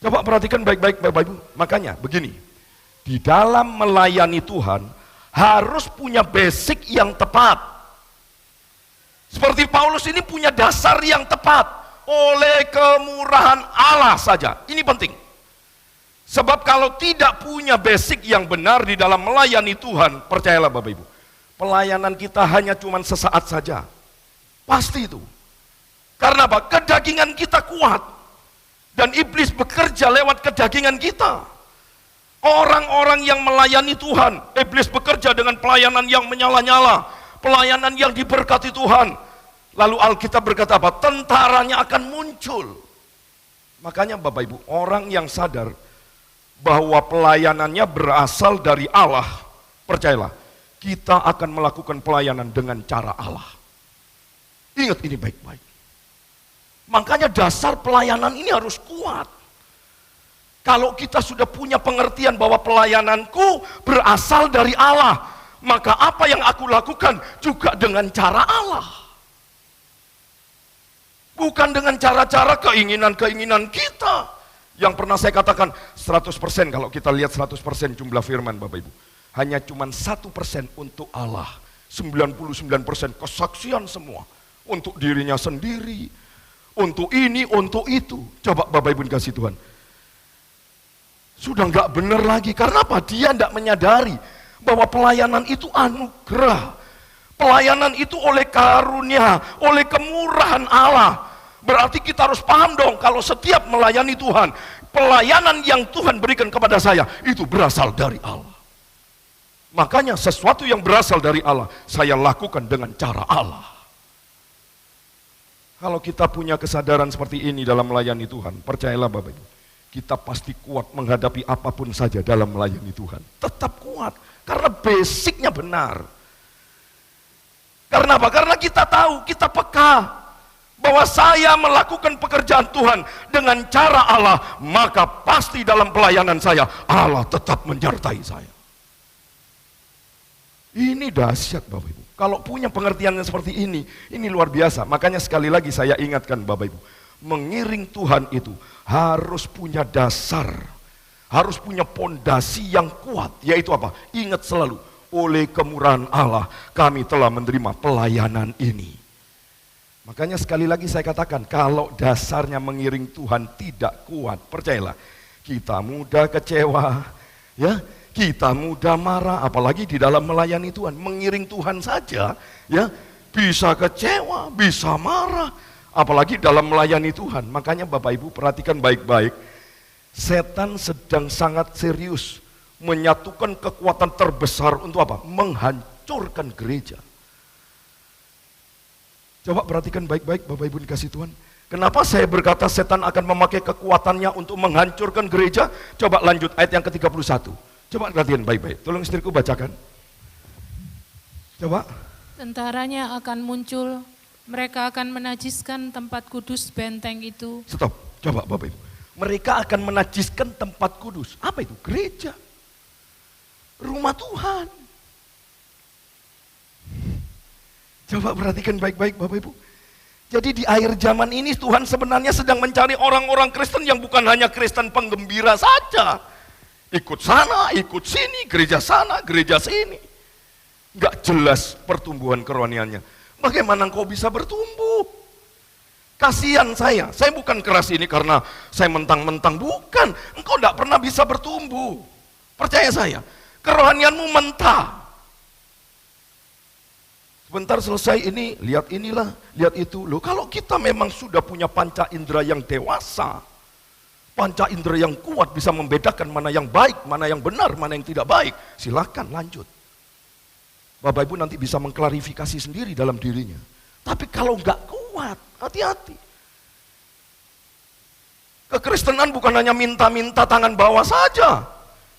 Coba perhatikan baik-baik Bapak Ibu. Makanya begini, di dalam melayani Tuhan harus punya basic yang tepat. Seperti Paulus ini punya dasar yang tepat. Oleh kemurahan Allah saja. Ini penting. Sebab kalau tidak punya basic yang benar di dalam melayani Tuhan, percayalah Bapak Ibu, pelayanan kita hanya cuma sesaat saja. Pasti itu. Karena apa? Kedagingan kita kuat. Dan iblis bekerja lewat kedagingan kita. Orang-orang yang melayani Tuhan, iblis bekerja dengan pelayanan yang menyala-nyala, pelayanan yang diberkati Tuhan. Lalu Alkitab berkata apa? Tentaranya akan muncul. Makanya Bapak Ibu, orang yang sadar bahwa pelayanannya berasal dari Allah, percayalah, kita akan melakukan pelayanan dengan cara Allah. Ingat ini baik-baik. Makanya dasar pelayanan ini harus kuat. Kalau kita sudah punya pengertian bahwa pelayananku berasal dari Allah, maka apa yang aku lakukan juga dengan cara Allah. Bukan dengan cara-cara keinginan-keinginan kita. Yang pernah saya katakan 100% kalau kita lihat 100% jumlah firman Bapak Ibu. Hanya cuma 1% untuk Allah. 99% kesaksian semua. Untuk dirinya sendiri. Untuk ini, untuk itu. Coba Bapak Ibu dikasih Tuhan. Sudah nggak benar lagi. Karena apa? Dia nggak menyadari bahwa pelayanan itu anugerah. Pelayanan itu oleh karunia, oleh kemurahan Allah. Berarti kita harus paham dong, kalau setiap melayani Tuhan, pelayanan yang Tuhan berikan kepada saya, itu berasal dari Allah. Makanya sesuatu yang berasal dari Allah, saya lakukan dengan cara Allah. Kalau kita punya kesadaran seperti ini dalam melayani Tuhan, percayalah Bapak Ibu, kita pasti kuat menghadapi apapun saja dalam melayani Tuhan. Tetap kuat, karena basicnya benar. Karena apa? Karena kita tahu, kita peka bahwa saya melakukan pekerjaan Tuhan dengan cara Allah, maka pasti dalam pelayanan saya, Allah tetap menyertai saya. Ini dahsyat Bapak Ibu. Kalau punya pengertian yang seperti ini luar biasa. Makanya sekali lagi saya ingatkan Bapak Ibu, mengiring Tuhan itu harus punya dasar, harus punya pondasi yang kuat, yaitu apa? Ingat selalu, oleh kemurahan Allah kami telah menerima pelayanan ini. Makanya sekali lagi saya katakan, kalau dasarnya mengiring Tuhan tidak kuat, percayalah, kita mudah kecewa, ya, kita mudah marah, apalagi di dalam melayani Tuhan, mengiring Tuhan saja, ya, bisa kecewa, bisa marah, apalagi dalam melayani Tuhan. Makanya Bapak Ibu perhatikan baik-baik, setan sedang sangat serius menyatukan kekuatan terbesar untuk apa? Menghancurkan gereja. Coba perhatikan baik-baik Bapak Ibu dikasih Tuhan. Kenapa saya berkata setan akan memakai kekuatannya untuk menghancurkan gereja? Coba lanjut ayat yang ke-31. Coba perhatikan baik-baik. Tolong istriku bacakan. Coba. Tentaranya akan muncul, mereka akan menajiskan tempat kudus benteng itu. Stop, coba Bapak Ibu. Mereka akan menajiskan tempat kudus. Apa itu? Gereja. Rumah Tuhan. Coba perhatikan baik-baik Bapak Ibu. Jadi di akhir zaman ini Tuhan sebenarnya sedang mencari orang-orang Kristen yang bukan hanya Kristen penggembira saja. Ikut sana, ikut sini, gereja sana, gereja sini. Gak jelas pertumbuhan kerohaniannya. Bagaimana engkau bisa bertumbuh? Kasihan saya bukan keras ini karena saya mentang-mentang, bukan. Engkau gak pernah bisa bertumbuh. Percaya saya, kerohanianmu mentah. Sebentar selesai ini, lihat inilah, lihat itu. Loh, kalau kita memang sudah punya panca indera yang dewasa, panca indera yang kuat bisa membedakan mana yang baik, mana yang benar, mana yang tidak baik, silakan lanjut. Bapak Ibu nanti bisa mengklarifikasi sendiri dalam dirinya. Tapi kalau enggak kuat, hati-hati. Kekristenan bukan hanya minta-minta tangan bawah saja.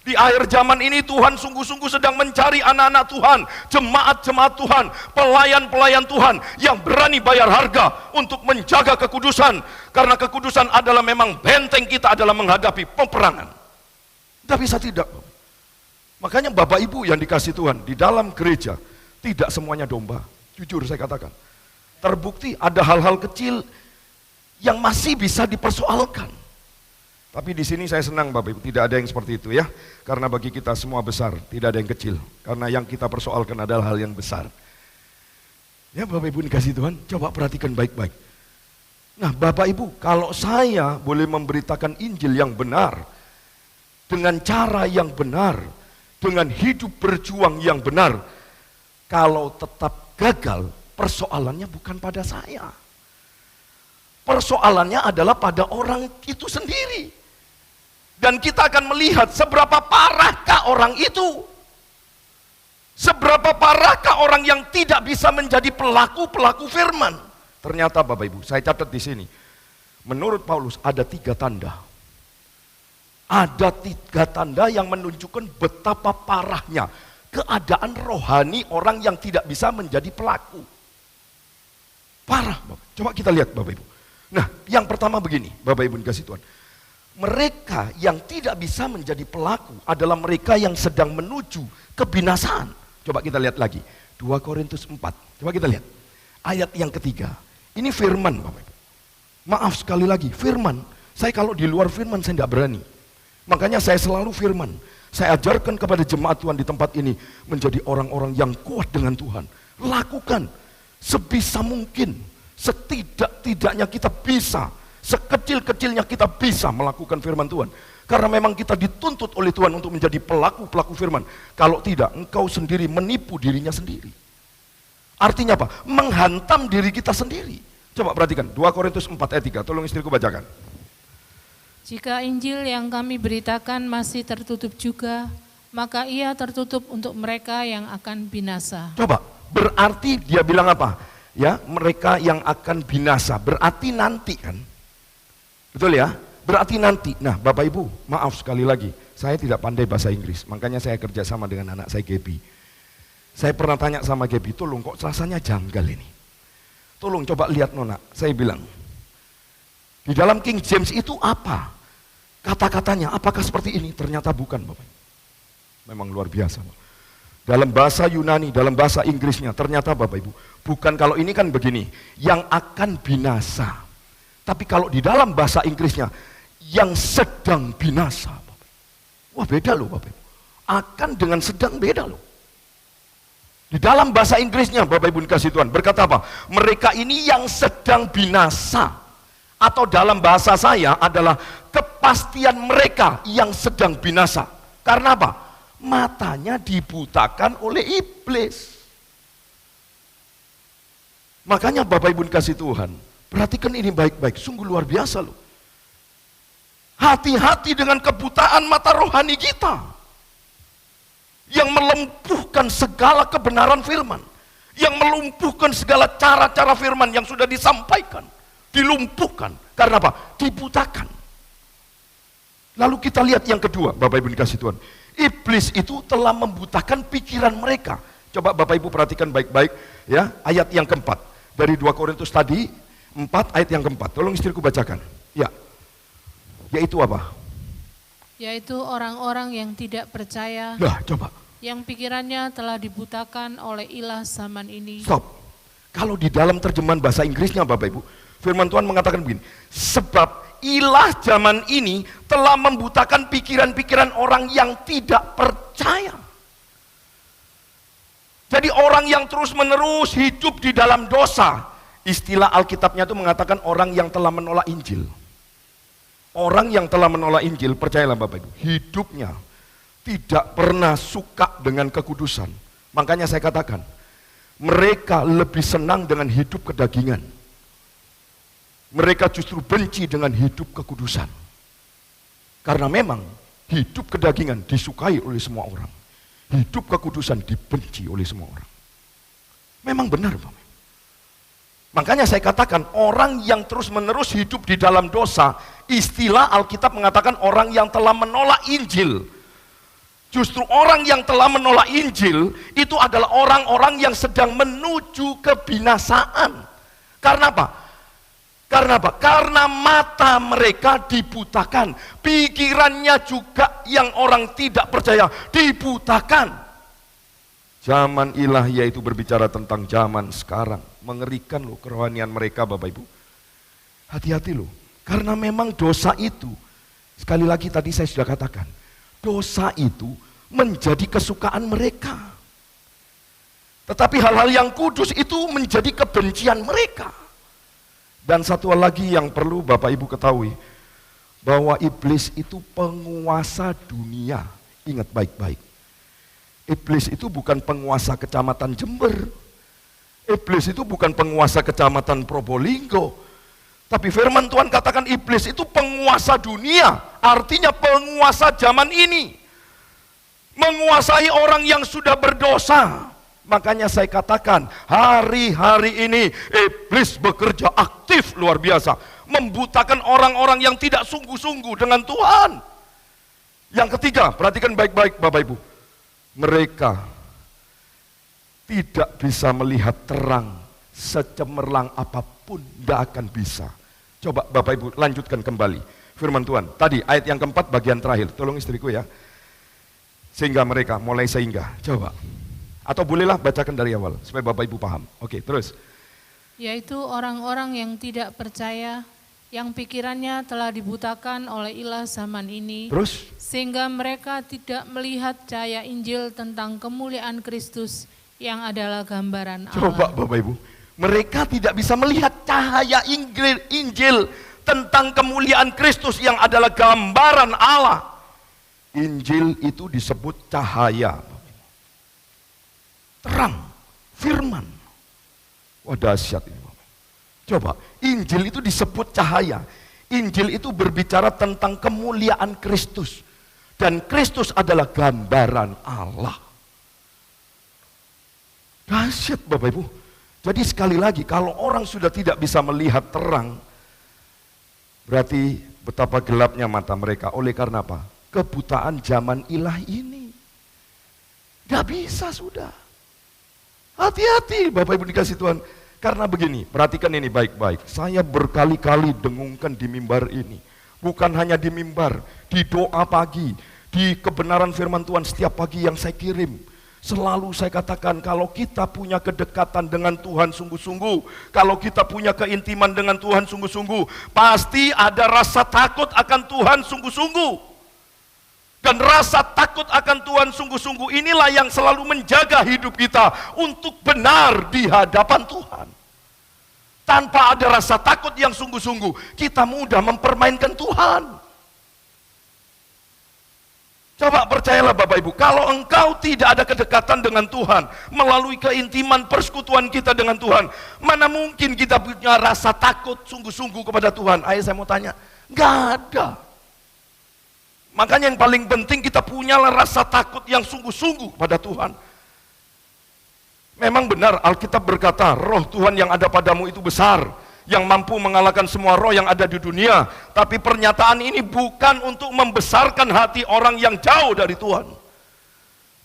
Di akhir zaman ini Tuhan sungguh-sungguh sedang mencari anak-anak Tuhan, jemaat-jemaat Tuhan, pelayan-pelayan Tuhan yang berani bayar harga untuk menjaga kekudusan. Karena kekudusan adalah memang benteng kita adalah menghadapi peperangan. Tidak bisa tidak. Makanya Bapak Ibu yang dikasih Tuhan, di dalam gereja tidak semuanya domba. Jujur saya katakan. Terbukti ada hal-hal kecil yang masih bisa dipersoalkan. Tapi di sini saya senang Bapak Ibu, tidak ada yang seperti itu ya. Karena bagi kita semua besar, tidak ada yang kecil. Karena yang kita persoalkan adalah hal yang besar. Ya Bapak Ibu dikasih Tuhan, coba perhatikan baik-baik. Nah Bapak Ibu, kalau saya boleh memberitakan Injil yang benar, dengan cara yang benar, dengan hidup berjuang yang benar, kalau tetap gagal, persoalannya bukan pada saya. Persoalannya adalah pada orang itu sendiri. Dan kita akan melihat seberapa parahkah orang itu. Seberapa parahkah orang yang tidak bisa menjadi pelaku-pelaku firman. Ternyata Bapak Ibu, saya catat di sini. Menurut Paulus ada 3 tanda. Ada 3 tanda yang menunjukkan betapa parahnya keadaan rohani orang yang tidak bisa menjadi pelaku. Parah Bapak. Coba kita lihat Bapak Ibu. Nah yang pertama begini Bapak Ibu dikasih Tuhan. Mereka yang tidak bisa menjadi pelaku adalah mereka yang sedang menuju kebinasaan. Coba kita lihat lagi. 2 Korintus 4. Coba kita lihat. Ayat yang ketiga. Ini firman Bapak Ibu. Maaf sekali lagi, firman. Saya kalau di luar firman saya tidak berani. Makanya saya selalu firman. Saya ajarkan kepada jemaat Tuhan di tempat ini menjadi orang-orang yang kuat dengan Tuhan. Lakukan sebisa mungkin. Setidak-tidaknya kita bisa. Sekecil-kecilnya kita bisa melakukan firman Tuhan. Karena memang kita dituntut oleh Tuhan untuk menjadi pelaku-pelaku firman. Kalau tidak, engkau sendiri menipu dirinya sendiri. Artinya apa? Menghantam diri kita sendiri. Coba perhatikan, 2 Korintus 4 ayat 3. Tolong istriku bacakan. Jika Injil yang kami beritakan masih tertutup juga, maka ia tertutup untuk mereka yang akan binasa. Coba, berarti dia bilang apa? Ya, mereka yang akan binasa. Berarti nanti kan? Betul ya? Berarti nanti. Nah Bapak Ibu, maaf sekali lagi, saya tidak pandai bahasa Inggris, makanya saya kerjasama dengan anak saya Gaby. Saya pernah tanya sama Gaby, tolong kok rasanya janggal ini. Tolong coba lihat Nona, saya bilang, di dalam King James itu apa? Kata-katanya, apakah seperti ini? Ternyata bukan Bapak. Memang luar biasa. Dalam bahasa Yunani, dalam bahasa Inggrisnya, ternyata Bapak Ibu, bukan kalau ini kan begini, yang akan binasa. Tapi kalau di dalam bahasa Inggrisnya, yang sedang binasa. Wah beda loh Bapak Ibu. Akan dengan sedang beda loh. Di dalam bahasa Inggrisnya Bapak Ibu dikasih Tuhan berkata apa? Mereka ini yang sedang binasa. Atau dalam bahasa saya adalah kepastian mereka yang sedang binasa. Karena apa? Matanya dibutakan oleh iblis. Makanya Bapak Ibu dikasih Tuhan, perhatikan ini baik-baik, sungguh luar biasa loh. Hati-hati dengan kebutaan mata rohani kita. Yang melumpuhkan segala kebenaran firman. Yang melumpuhkan segala cara-cara firman yang sudah disampaikan. Dilumpuhkan. Karena apa? Dibutakan. Lalu kita lihat yang kedua, Bapak Ibu dikasih Tuhan. Iblis itu telah membutakan pikiran mereka. Coba Bapak Ibu perhatikan baik-baik ya, ayat yang keempat. Dari 2 Korintus tadi, 4 ayat yang keempat. Tolong istriku bacakan. Ya. Yaitu apa? Yaitu orang-orang yang tidak percaya, Nah, coba. yang pikirannya telah dibutakan oleh ilah zaman ini. Stop. Kalau di dalam terjemahan bahasa Inggrisnya Bapak Ibu, firman Tuhan mengatakan begini, sebab ilah zaman ini telah membutakan pikiran-pikiran orang yang tidak percaya. Jadi orang yang terus-menerus hidup di dalam dosa, istilah Alkitabnya itu mengatakan orang yang telah menolak Injil. Orang yang telah menolak Injil, percayalah Bapak Ibu, hidupnya tidak pernah suka dengan kekudusan. Makanya saya katakan, mereka lebih senang dengan hidup kedagingan. Mereka justru benci dengan hidup kekudusan. Karena memang hidup kedagingan disukai oleh semua orang. Hidup kekudusan dibenci oleh semua orang. Memang benar Bapak. Makanya saya katakan orang yang terus-menerus hidup di dalam dosa, istilah Alkitab mengatakan orang yang telah menolak Injil. Justru orang yang telah menolak Injil itu adalah orang-orang yang sedang menuju kebinasaan. Karena apa? Karena mata mereka dibutakan, pikirannya juga yang orang tidak percaya dibutakan. Zaman ilah yaitu berbicara tentang zaman sekarang. Mengerikan loh kerohanian mereka Bapak Ibu. Hati-hati loh, karena memang dosa itu, sekali lagi tadi saya sudah katakan, dosa itu menjadi kesukaan mereka. Tetapi hal-hal yang kudus itu menjadi kebencian mereka. Dan satu hal lagi yang perlu Bapak Ibu ketahui, bahwa iblis itu penguasa dunia. Ingat baik-baik. Iblis itu bukan penguasa kecamatan Jember. Iblis itu bukan penguasa kecamatan Probolinggo. Tapi firman Tuhan katakan iblis itu penguasa dunia. Artinya penguasa zaman ini. Menguasai orang yang sudah berdosa. Makanya saya katakan hari-hari ini iblis bekerja aktif luar biasa. Membutakan orang-orang yang tidak sungguh-sungguh dengan Tuhan. Yang ketiga, perhatikan baik-baik Bapak Ibu. Mereka tidak bisa melihat terang secemerlang apapun, tidak akan bisa. Coba Bapak Ibu lanjutkan kembali firman Tuhan. Tadi ayat yang keempat bagian terakhir, tolong istriku ya. Sehingga mereka, mulai sehingga, coba. Atau bolehlah bacakan dari awal, supaya Bapak Ibu paham. Oke, terus. Yaitu orang-orang yang tidak percaya, yang pikirannya telah dibutakan oleh ilah zaman ini. Terus? Sehingga mereka tidak melihat cahaya Injil tentang kemuliaan Kristus yang adalah gambaran Allah. Coba Bapak Ibu, mereka tidak bisa melihat cahaya Injil tentang kemuliaan Kristus yang adalah gambaran Allah. Injil itu disebut cahaya. Terang, firman. Wah dahsyat ini Bapak. Coba, Injil itu disebut cahaya. Injil itu berbicara tentang kemuliaan Kristus. Dan Kristus adalah gambaran Allah. Dahsyat Bapak Ibu. Jadi sekali lagi, kalau orang sudah tidak bisa melihat terang, berarti betapa gelapnya mata mereka. Oleh karena apa? Kebutaan zaman ilah ini. Gak bisa sudah. Hati-hati Bapak Ibu dikasih Tuhan. Karena begini, perhatikan ini baik-baik. Saya berkali-kali dengungkan di mimbar ini. Bukan hanya di mimbar, di doa pagi, di kebenaran firman Tuhan setiap pagi yang saya kirim. Selalu saya katakan kalau kita punya kedekatan dengan Tuhan sungguh-sungguh, kalau kita punya keintiman dengan Tuhan sungguh-sungguh, pasti ada rasa takut akan Tuhan sungguh-sungguh. Dan rasa takut akan Tuhan sungguh-sungguh inilah yang selalu menjaga hidup kita untuk benar di hadapan Tuhan. Tanpa ada rasa takut yang sungguh-sungguh, kita mudah mempermainkan Tuhan. Coba percayalah Bapak Ibu, kalau engkau tidak ada kedekatan dengan Tuhan, melalui keintiman persekutuan kita dengan Tuhan, mana mungkin kita punya rasa takut sungguh-sungguh kepada Tuhan? Ayo saya mau tanya, gak ada. Makanya yang paling penting kita punyalah rasa takut yang sungguh-sungguh pada Tuhan. Memang benar Alkitab berkata, roh Tuhan yang ada padamu itu besar, yang mampu mengalahkan semua roh yang ada di dunia. Tapi pernyataan ini bukan untuk membesarkan hati orang yang jauh dari Tuhan.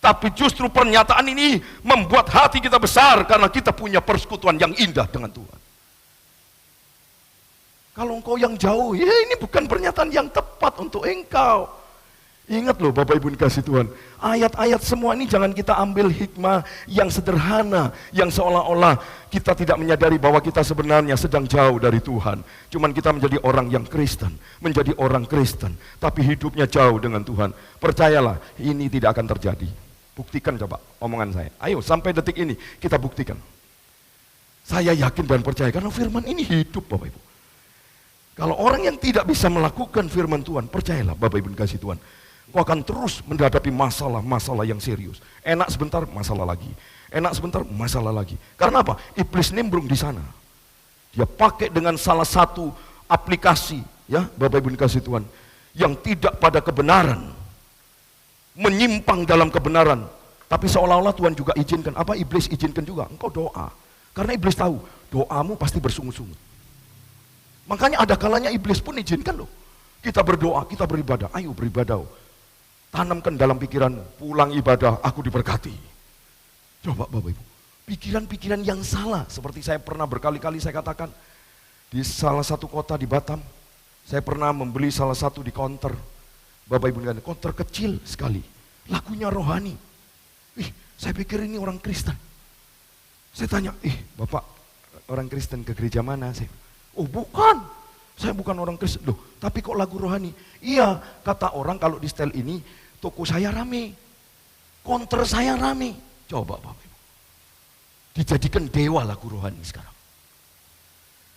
Tapi justru pernyataan ini membuat hati kita besar karena kita punya persekutuan yang indah dengan Tuhan. Kalau engkau yang jauh, ya ini bukan pernyataan yang tepat untuk engkau. Ingat loh Bapak Ibu dikasih Tuhan, ayat-ayat semua ini jangan kita ambil hikmah yang sederhana, yang seolah-olah kita tidak menyadari bahwa kita sebenarnya sedang jauh dari Tuhan. Cuman kita menjadi orang yang Kristen, menjadi orang Kristen, tapi hidupnya jauh dengan Tuhan. Percayalah, ini tidak akan terjadi. Buktikan coba omongan saya. Ayo sampai detik ini kita buktikan. Saya yakin dan percaya karena firman ini hidup Bapak Ibu. Kalau orang yang tidak bisa melakukan firman Tuhan, percayalah Bapak Ibu dikasih Tuhan, kau akan terus menghadapi masalah-masalah yang serius. Enak sebentar, masalah lagi. Enak sebentar, masalah lagi. Karena apa? Iblis nimbrung di sana. Dia pakai dengan salah satu aplikasi, ya Bapak Ibu dikasih Tuhan, yang tidak pada kebenaran, menyimpang dalam kebenaran. Tapi seolah-olah Tuhan juga izinkan. Apa iblis izinkan juga? Engkau doa. Karena iblis tahu, doamu pasti bersungut-sungut. Makanya ada kalanya iblis pun izinkan loh. Kita berdoa, kita beribadah. Ayo beribadah. Tanamkan dalam pikiranmu, pulang ibadah, aku diberkati. Coba Bapak Ibu, pikiran-pikiran yang salah, seperti saya pernah berkali-kali saya katakan, di salah satu kota di Batam, saya pernah membeli salah satu di counter, Bapak Ibu, counter kecil sekali, lagunya rohani. Saya pikir ini orang Kristen. Saya tanya, Bapak orang Kristen ke gereja mana? Oh bukan, saya bukan orang Kristen. Loh, tapi kok lagu rohani? Iya, kata orang kalau di setel ini, toko saya rame, counter saya rame. Coba Bapak Ibu, dijadikan dewa lagu rohani sekarang.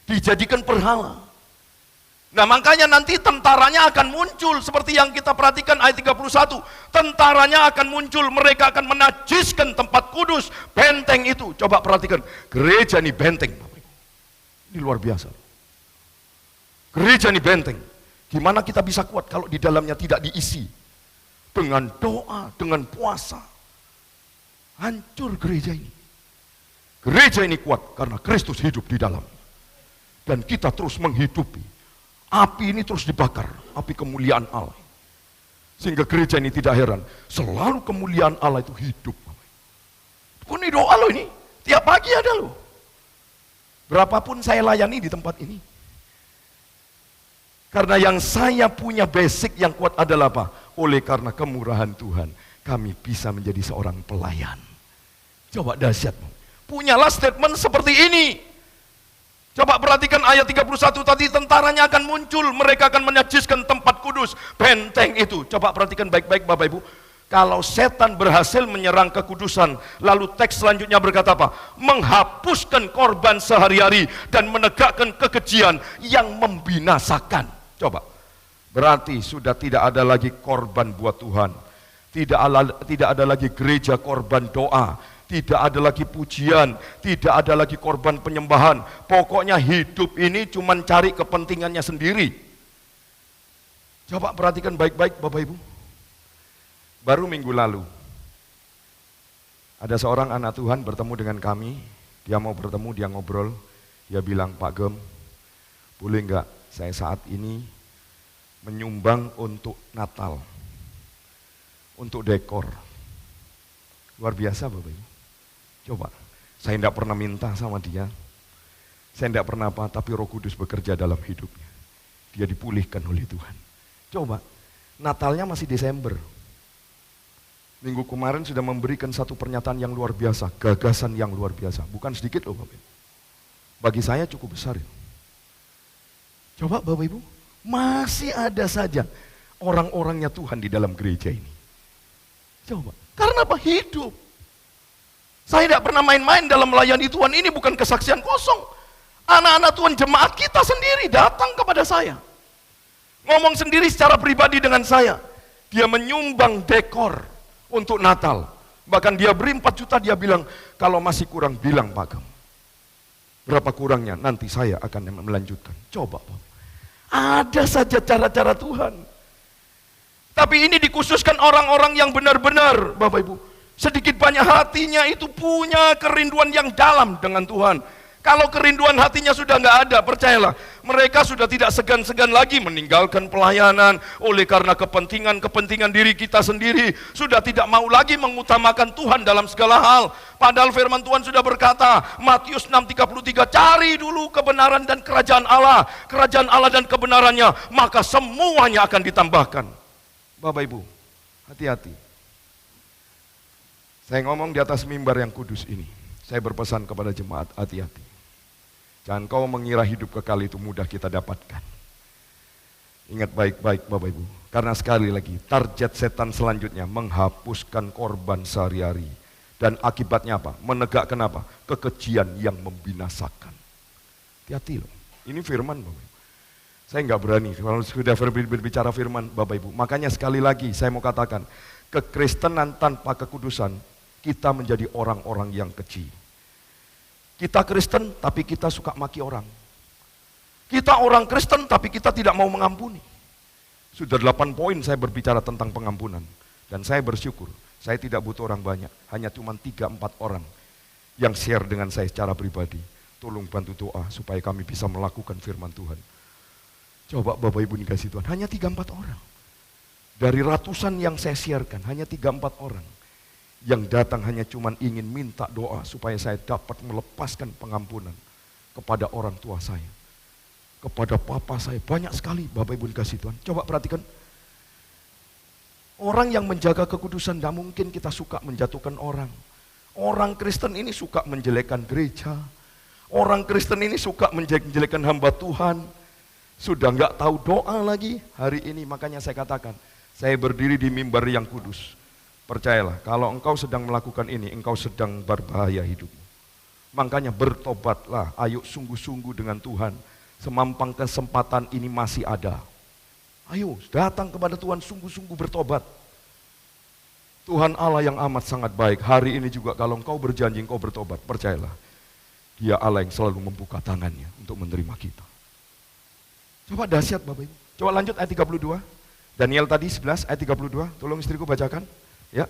Dijadikan berhala. Nah makanya nanti tentaranya akan muncul, seperti yang kita perhatikan ayat 31. Tentaranya akan muncul, mereka akan menajiskan tempat kudus, benteng itu. Coba perhatikan, gereja ini benteng Bapak Ibu. Ini luar biasa. Gereja ini benteng. Gimana kita bisa kuat kalau di dalamnya tidak diisi dengan doa, dengan puasa? Hancur gereja ini. Gereja ini kuat karena Kristus hidup di dalam. Dan kita terus menghidupi. Api ini terus dibakar, api kemuliaan Allah. Sehingga gereja ini tidak heran, selalu kemuliaan Allah itu hidup. Ini doa loh ini, tiap pagi ada loh. Berapapun saya layani di tempat ini. Karena yang saya punya basic yang kuat adalah apa? Oleh karena kemurahan Tuhan, kami bisa menjadi seorang pelayan. Coba dahsyat. Punyalah statement seperti ini. Coba perhatikan ayat 31 tadi, tentaranya akan muncul, mereka akan menajiskan tempat kudus, benteng itu. Coba perhatikan baik-baik Bapak Ibu. Kalau setan berhasil menyerang kekudusan, lalu teks selanjutnya berkata apa? Menghapuskan korban sehari-hari dan menegakkan kekejian yang membinasakan. Coba, berarti sudah tidak ada lagi korban buat Tuhan. Tidak ada lagi gereja korban doa. Tidak ada lagi pujian, tidak ada lagi korban penyembahan. Pokoknya hidup ini cuma cari kepentingannya sendiri. Coba perhatikan baik-baik Bapak Ibu. Baru minggu lalu, ada seorang anak Tuhan bertemu dengan kami. Dia mau bertemu, dia ngobrol. Dia bilang, Pak Gem, boleh enggak saya saat ini menyumbang untuk Natal, untuk dekor. Luar biasa Bapak Ibu. Coba, saya tidak pernah minta sama dia, saya tidak pernah apa, tapi Roh Kudus bekerja dalam hidupnya. Dia dipulihkan oleh Tuhan. Coba, Natalnya masih Desember. Minggu kemarin sudah memberikan satu pernyataan yang luar biasa, gagasan yang luar biasa. Bukan sedikit loh Bapak Ibu. Bagi saya cukup besar. Coba Bapak Ibu, masih ada saja orang-orangnya Tuhan di dalam gereja ini. Coba, karena apa? Hidup. Saya tidak pernah main-main dalam melayani Tuhan, ini bukan kesaksian kosong. Anak-anak Tuhan, jemaat kita sendiri datang kepada saya. Ngomong sendiri secara pribadi dengan saya. Dia menyumbang dekor untuk Natal. Bahkan dia beri 4 juta, dia bilang, kalau masih kurang bilang Pak Gem. Berapa kurangnya, nanti saya akan melanjutkan. Coba Pak. Ada saja cara-cara Tuhan. Tapi ini dikhususkan orang-orang yang benar-benar Bapak Ibu. Sedikit banyak hatinya itu punya kerinduan yang dalam dengan Tuhan. Kalau kerinduan hatinya sudah nggak ada, percayalah, mereka sudah tidak segan-segan lagi meninggalkan pelayanan oleh karena kepentingan diri kita sendiri. Sudah tidak mau lagi mengutamakan Tuhan dalam segala hal. Padahal firman Tuhan sudah berkata, Matius 6:33, cari dulu kebenaran dan kerajaan Allah dan kebenarannya, maka semuanya akan ditambahkan. Bapak Ibu, Hati-hati. Saya ngomong di atas mimbar yang kudus ini. Saya berpesan kepada jemaat, hati-hati. Jangan kau mengira hidup kekal itu mudah kita dapatkan. Ingat baik-baik Bapak Ibu. Karena sekali lagi, target setan selanjutnya menghapuskan korban sehari-hari. Dan akibatnya apa? Menegakkan apa? Kekejian yang membinasakan. Hati-hati loh. Ini firman Bapak Ibu. Saya nggak berani kalau sudah berbicara firman Bapak Ibu. Makanya sekali lagi saya mau katakan, kekristenan tanpa kekudusan, kita menjadi orang-orang yang keji. Kita Kristen tapi kita suka maki orang. Kita orang Kristen tapi kita tidak mau mengampuni. Sudah 8 poin saya berbicara tentang pengampunan. Dan saya bersyukur, saya tidak butuh orang banyak. Hanya cuma 3-4 orang yang share dengan saya secara pribadi. Tolong bantu doa supaya kami bisa melakukan firman Tuhan. Coba Bapak Ibu dikasih Tuhan, hanya 3-4 orang. Dari ratusan yang saya siarkan, hanya 3-4 orang. Yang datang hanya cuma ingin minta doa supaya saya dapat melepaskan pengampunan kepada orang tua saya. Kepada papa saya, banyak sekali Bapak Ibu dikasih Tuhan. Coba perhatikan. Orang yang menjaga kekudusan, tidak mungkin kita suka menjatuhkan orang. Orang Kristen ini suka menjelekkan gereja. Orang Kristen ini suka menjelekkan hamba Tuhan. Sudah nggak tahu doa lagi hari ini, makanya saya katakan, saya berdiri di mimbar yang kudus. Percayalah, kalau engkau sedang melakukan ini, engkau sedang berbahaya hidupmu. Makanya bertobatlah, ayo sungguh-sungguh dengan Tuhan. Semampang kesempatan ini masih ada. Ayo datang kepada Tuhan, sungguh-sungguh bertobat. Tuhan Allah yang amat sangat baik, hari ini juga kalau engkau berjanji engkau bertobat, percayalah, Dia Allah yang selalu membuka tangannya untuk menerima kita. Coba dahsyat Bapak Ibu. Coba lanjut ayat 32. Daniel tadi 11 ayat 32. Tolong istriku bacakan. Ya.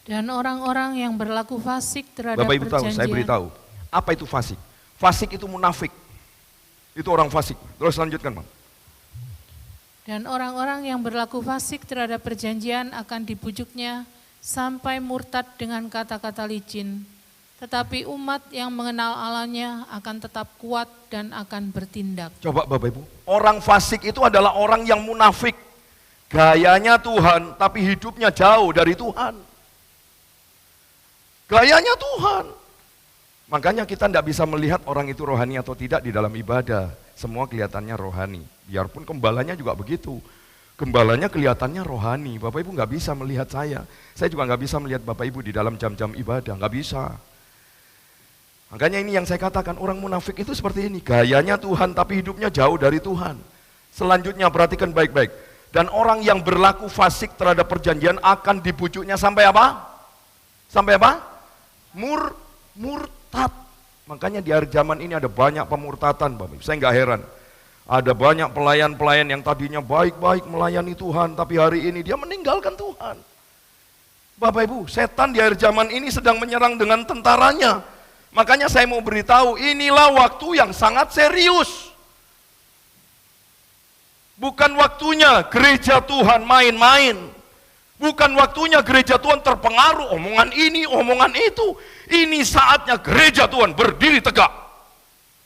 Dan orang-orang yang berlaku fasik terhadap Bapak Ibu tahu, saya beritahu. Apa itu fasik? Fasik itu munafik. Itu orang fasik. Terus lanjutkan Bang. Dan orang-orang yang berlaku fasik terhadap perjanjian akan dibujuknya sampai murtad dengan kata-kata licin. Tetapi umat yang mengenal Allahnya akan tetap kuat dan akan bertindak. Coba Bapak Ibu, orang fasik itu adalah orang yang munafik. Gayanya Tuhan, tapi hidupnya jauh dari Tuhan. Gayanya Tuhan. Makanya kita tidak bisa melihat orang itu rohani atau tidak di dalam ibadah. Semua kelihatannya rohani. Biarpun gembalanya juga begitu. Gembalanya kelihatannya rohani. Bapak Ibu nggak bisa melihat saya. Saya juga nggak bisa melihat Bapak Ibu di dalam jam-jam ibadah. Nggak bisa. Makanya ini yang saya katakan, orang munafik itu seperti ini. Gayanya Tuhan tapi hidupnya jauh dari Tuhan. Selanjutnya perhatikan baik-baik. Dan orang yang berlaku fasik terhadap perjanjian akan dibujuknya sampai apa? Sampai apa? Murtad. Makanya di akhir zaman ini ada banyak pemurtatan Bapak Ibu. Saya nggak heran. Ada banyak pelayan-pelayan yang tadinya baik-baik melayani Tuhan, tapi hari ini dia meninggalkan Tuhan. Bapak Ibu, setan di akhir zaman ini sedang menyerang dengan tentaranya. Makanya saya mau beritahu, inilah waktu yang sangat serius. Bukan waktunya gereja Tuhan main-main. Bukan waktunya gereja Tuhan terpengaruh omongan ini, omongan itu. Ini saatnya gereja Tuhan berdiri tegak.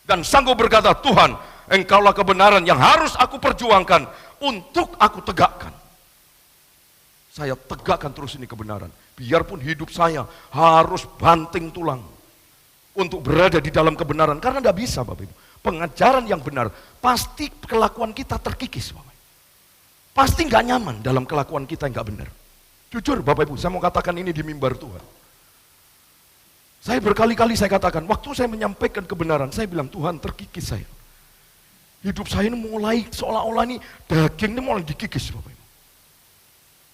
Dan sanggup berkata, Tuhan, Engkaulah kebenaran yang harus aku perjuangkan untuk aku tegakkan. Saya tegakkan terus ini kebenaran. Biarpun hidup saya harus banting tulang untuk berada di dalam kebenaran. Karena tidak bisa Bapak Ibu. Pengajaran yang benar, pasti kelakuan kita terkikis Bapak Ibu. Pasti nggak nyaman dalam kelakuan kita yang nggak benar. Jujur Bapak Ibu, saya mau katakan ini di mimbar Tuhan. Saya berkali-kali saya katakan, waktu saya menyampaikan kebenaran, saya bilang Tuhan terkikis saya. Hidup saya ini mulai seolah-olah ini daging ini mulai dikikis Bapak Ibu.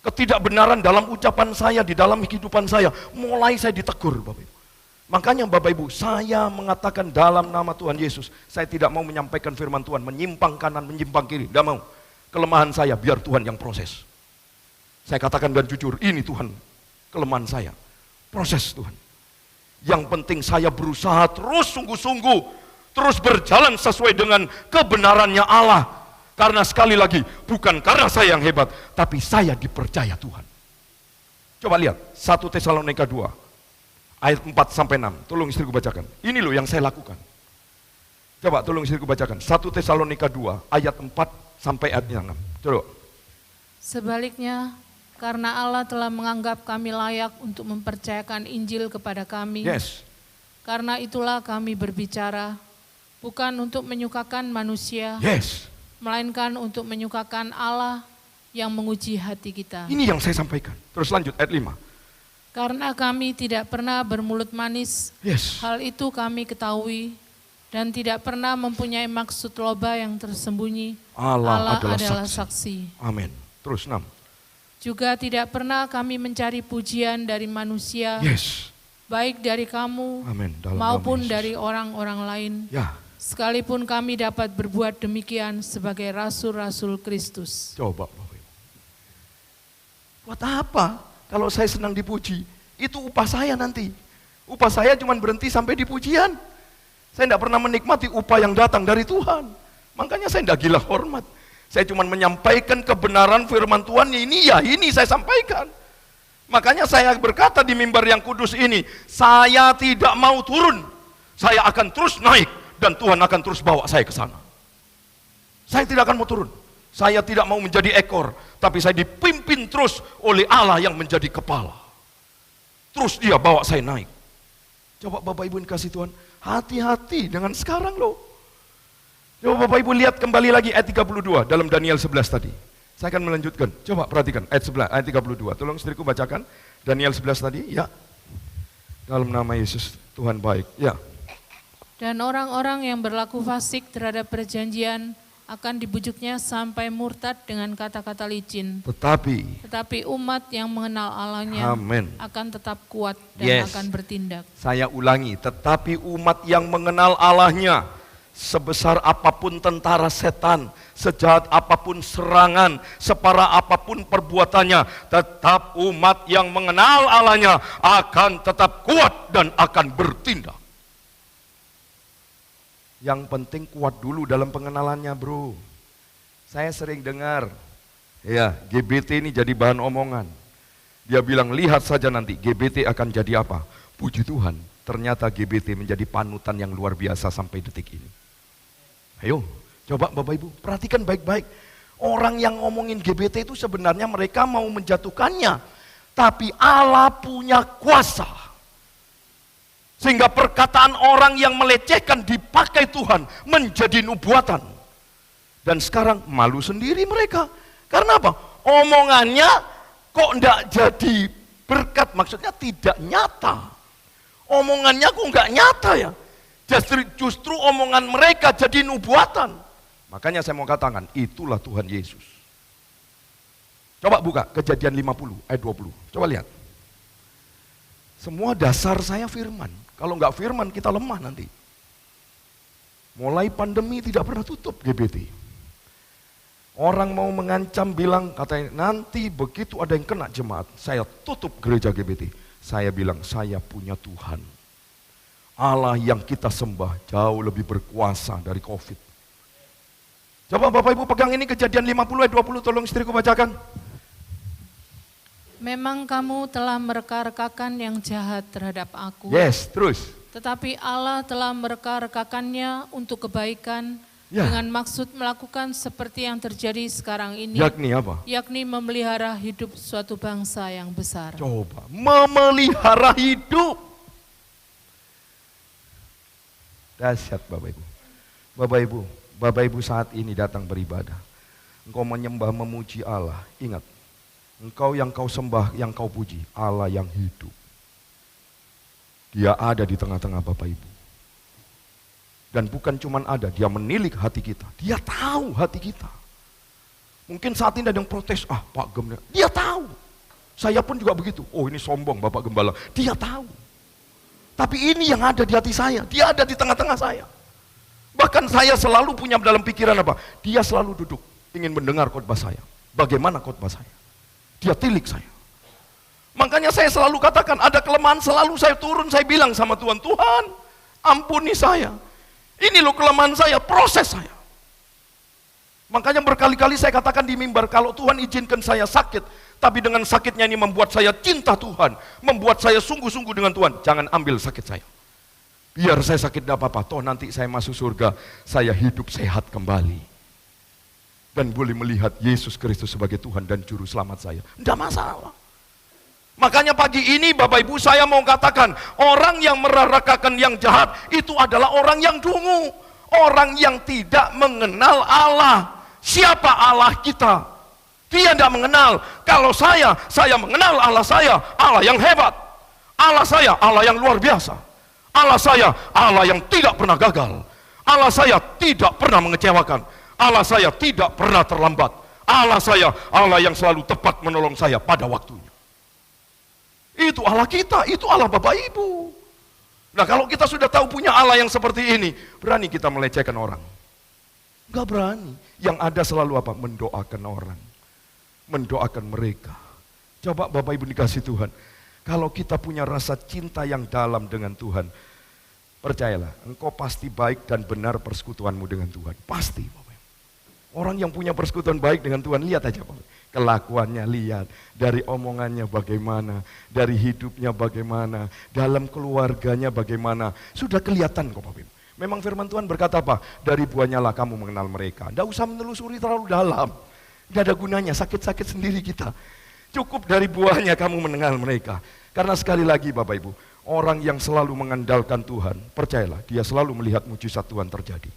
Ketidakbenaran dalam ucapan saya, di dalam kehidupan saya, mulai saya ditegur Bapak Ibu. Makanya Bapak Ibu, saya mengatakan dalam nama Tuhan Yesus, saya tidak mau menyampaikan firman Tuhan, menyimpang kanan, menyimpang kiri, tidak mau. Kelemahan saya, biar Tuhan yang proses. Saya katakan dan jujur, ini Tuhan, kelemahan saya. Proses Tuhan. Yang penting saya berusaha terus sungguh-sungguh, terus berjalan sesuai dengan kebenarannya Allah. Karena sekali lagi, bukan karena saya yang hebat, tapi saya dipercaya Tuhan. Coba lihat, 1 Tesalonika 2, ayat 4-6. Tolong istriku bacakan. Ini loh yang saya lakukan. Coba tolong istriku bacakan. 1 Tesalonika 2, ayat 4 sampai ayat 6. Coba. Sebaliknya, karena Allah telah menganggap kami layak untuk mempercayakan Injil kepada kami. Yes. Karena itulah kami berbicara, bukan untuk menyukakan manusia, Yes. melainkan untuk menyukakan Allah yang menguji hati kita. Ini yang saya sampaikan. Terus lanjut ayat 5. Karena kami tidak pernah bermulut manis, Yes. hal itu kami ketahui, dan tidak pernah mempunyai maksud loba yang tersembunyi. Allah adalah saksi. Amin. Terus 6. Juga tidak pernah kami mencari pujian dari manusia, Yes. baik dari kamu Amin. Dalam nama maupun Yesus. dari orang-orang lain. Ya, Sekalipun kami dapat berbuat demikian sebagai rasul-rasul Kristus. coba Bapak Ibu. Buat apa kalau saya senang dipuji? Itu upah saya nanti. Upah saya cuma berhenti sampai di pujian. Saya tidak pernah menikmati upah yang datang dari Tuhan. Makanya saya tidak gila hormat. Saya cuma menyampaikan kebenaran firman Tuhan, ini saya sampaikan. Makanya saya berkata di mimbar yang kudus ini, saya tidak mau turun. Saya akan terus naik dan Tuhan akan terus bawa saya ke sana. Saya tidak akan mau turun. Saya tidak mau menjadi ekor, tapi saya dipimpin terus oleh Allah yang menjadi kepala. Terus dia bawa saya naik. Coba Bapak Ibu kasih Tuhan, hati-hati dengan sekarang loh. Coba Bapak Ibu lihat kembali lagi ayat 32 dalam Daniel 11 tadi. Saya akan melanjutkan. Coba perhatikan ayat 11, ayat 32. Tolong istriku bacakan Daniel 11 tadi. Ya. Dalam nama Yesus, Tuhan baik. Ya. Dan orang-orang yang berlaku fasik terhadap perjanjian akan dibujuknya sampai murtad dengan kata-kata licin. Tetapi umat yang mengenal Allahnya Amin. akan tetap kuat dan Yes. akan bertindak. Saya ulangi, tetapi umat yang mengenal Allahnya, sebesar apapun tentara setan, sejahat apapun serangan, separah apapun perbuatannya, tetap umat yang mengenal Allahnya akan tetap kuat dan akan bertindak. Yang penting kuat dulu dalam pengenalannya, bro. Saya sering dengar, ya GBT ini jadi bahan omongan. Dia bilang, lihat saja nanti GBT akan jadi apa. Puji Tuhan, ternyata GBT menjadi panutan yang luar biasa sampai detik ini. Ayo, coba Bapak Ibu, perhatikan baik-baik. Orang yang ngomongin GBT itu sebenarnya mereka mau menjatuhkannya. Tapi Allah punya kuasa. Sehingga perkataan orang yang melecehkan dipakai Tuhan menjadi nubuatan. Dan sekarang malu sendiri mereka. Karena apa? Omongannya kok enggak jadi berkat, maksudnya tidak nyata. Omongannya kok enggak nyata ya. Justru omongan mereka jadi nubuatan. Makanya saya mau katakan, itulah Tuhan Yesus. Coba buka Kejadian 50 ayat 20. Coba lihat. Semua dasar saya firman. Kalau enggak firman kita lemah nanti. Mulai pandemi tidak pernah tutup GBT. Orang mau mengancam bilang, katanya nanti begitu ada yang kena jemaat, saya tutup gereja GBT. Saya bilang, saya punya Tuhan. Allah yang kita sembah jauh lebih berkuasa dari COVID. Coba Bapak Ibu pegang ini Kejadian 50 ayat 20, tolong istriku bacakan. Memang kamu telah mereka-rekakan yang jahat terhadap aku. Yes, terus. Tetapi Allah telah mereka-rekakannya untuk kebaikan, Ya. dengan maksud melakukan seperti yang terjadi sekarang ini. Yakni apa? Yakni memelihara hidup suatu bangsa yang besar. Coba, memelihara hidup. Dahsyat Bapak Ibu. Bapak Ibu saat ini datang beribadah. Engkau menyembah memuji Allah, ingat. Engkau yang kau sembah, yang kau puji, Allah yang hidup. Dia ada di tengah-tengah Bapak Ibu. Dan bukan cuma ada, dia menilik hati kita. Dia tahu hati kita. Mungkin saat ini ada yang protes, Pak Gembala. Dia tahu. Saya pun juga begitu. Oh ini sombong Bapak Gembala. Dia tahu. Tapi ini yang ada di hati saya. Dia ada di tengah-tengah saya. Bahkan saya selalu punya dalam pikiran apa? Dia selalu duduk, ingin mendengar khotbah saya. Bagaimana khotbah saya? Dia tilik saya. Makanya saya selalu katakan, ada kelemahan selalu saya turun, saya bilang sama Tuhan, Tuhan ampuni saya. Ini loh kelemahan saya, proses saya. Makanya berkali-kali saya katakan di mimbar, kalau Tuhan izinkan saya sakit, tapi dengan sakitnya ini membuat saya cinta Tuhan, membuat saya sungguh-sungguh dengan Tuhan, jangan ambil sakit saya. Biar saya sakit tidak apa-apa, toh nanti saya masuk surga, saya hidup sehat kembali. dan boleh melihat Yesus Kristus sebagai Tuhan dan Juru Selamat saya. Tidak masalah. Makanya pagi ini Bapak Ibu saya mau katakan, orang yang merarakakan yang jahat itu adalah orang yang dungu. Orang yang tidak mengenal Allah. Siapa Allah kita? Dia tidak mengenal. Kalau saya mengenal Allah saya, Allah yang hebat. Allah saya, Allah yang luar biasa. Allah saya, Allah yang tidak pernah gagal. Allah saya tidak pernah mengecewakan. Allah saya tidak pernah terlambat. Allah saya, Allah yang selalu tepat menolong saya pada waktunya. Itu Allah kita, itu Allah Bapak Ibu. Nah kalau kita sudah tahu punya Allah yang seperti ini, berani kita melecehkan orang? Enggak berani. Yang ada selalu apa? Mendoakan orang. Mendoakan mereka. Coba Bapak Ibu dikasih Tuhan. Kalau kita punya rasa cinta yang dalam dengan Tuhan, percayalah, engkau pasti baik dan benar persekutuanmu dengan Tuhan. Pasti. Orang yang punya persekutuan baik dengan Tuhan, lihat aja Bapak. Kelakuannya lihat, dari omongannya bagaimana, dari hidupnya bagaimana, dalam keluarganya bagaimana. Sudah kelihatan kok Bapak. Memang firman Tuhan berkata apa? Dari buahnya lah kamu mengenal mereka. Tidak usah menelusuri terlalu dalam. Tidak ada gunanya, sakit-sakit sendiri kita. Cukup dari buahnya kamu mengenal mereka. Karena sekali lagi Bapak Ibu, orang yang selalu mengandalkan Tuhan, percayalah, dia selalu melihat mujizat Tuhan terjadi.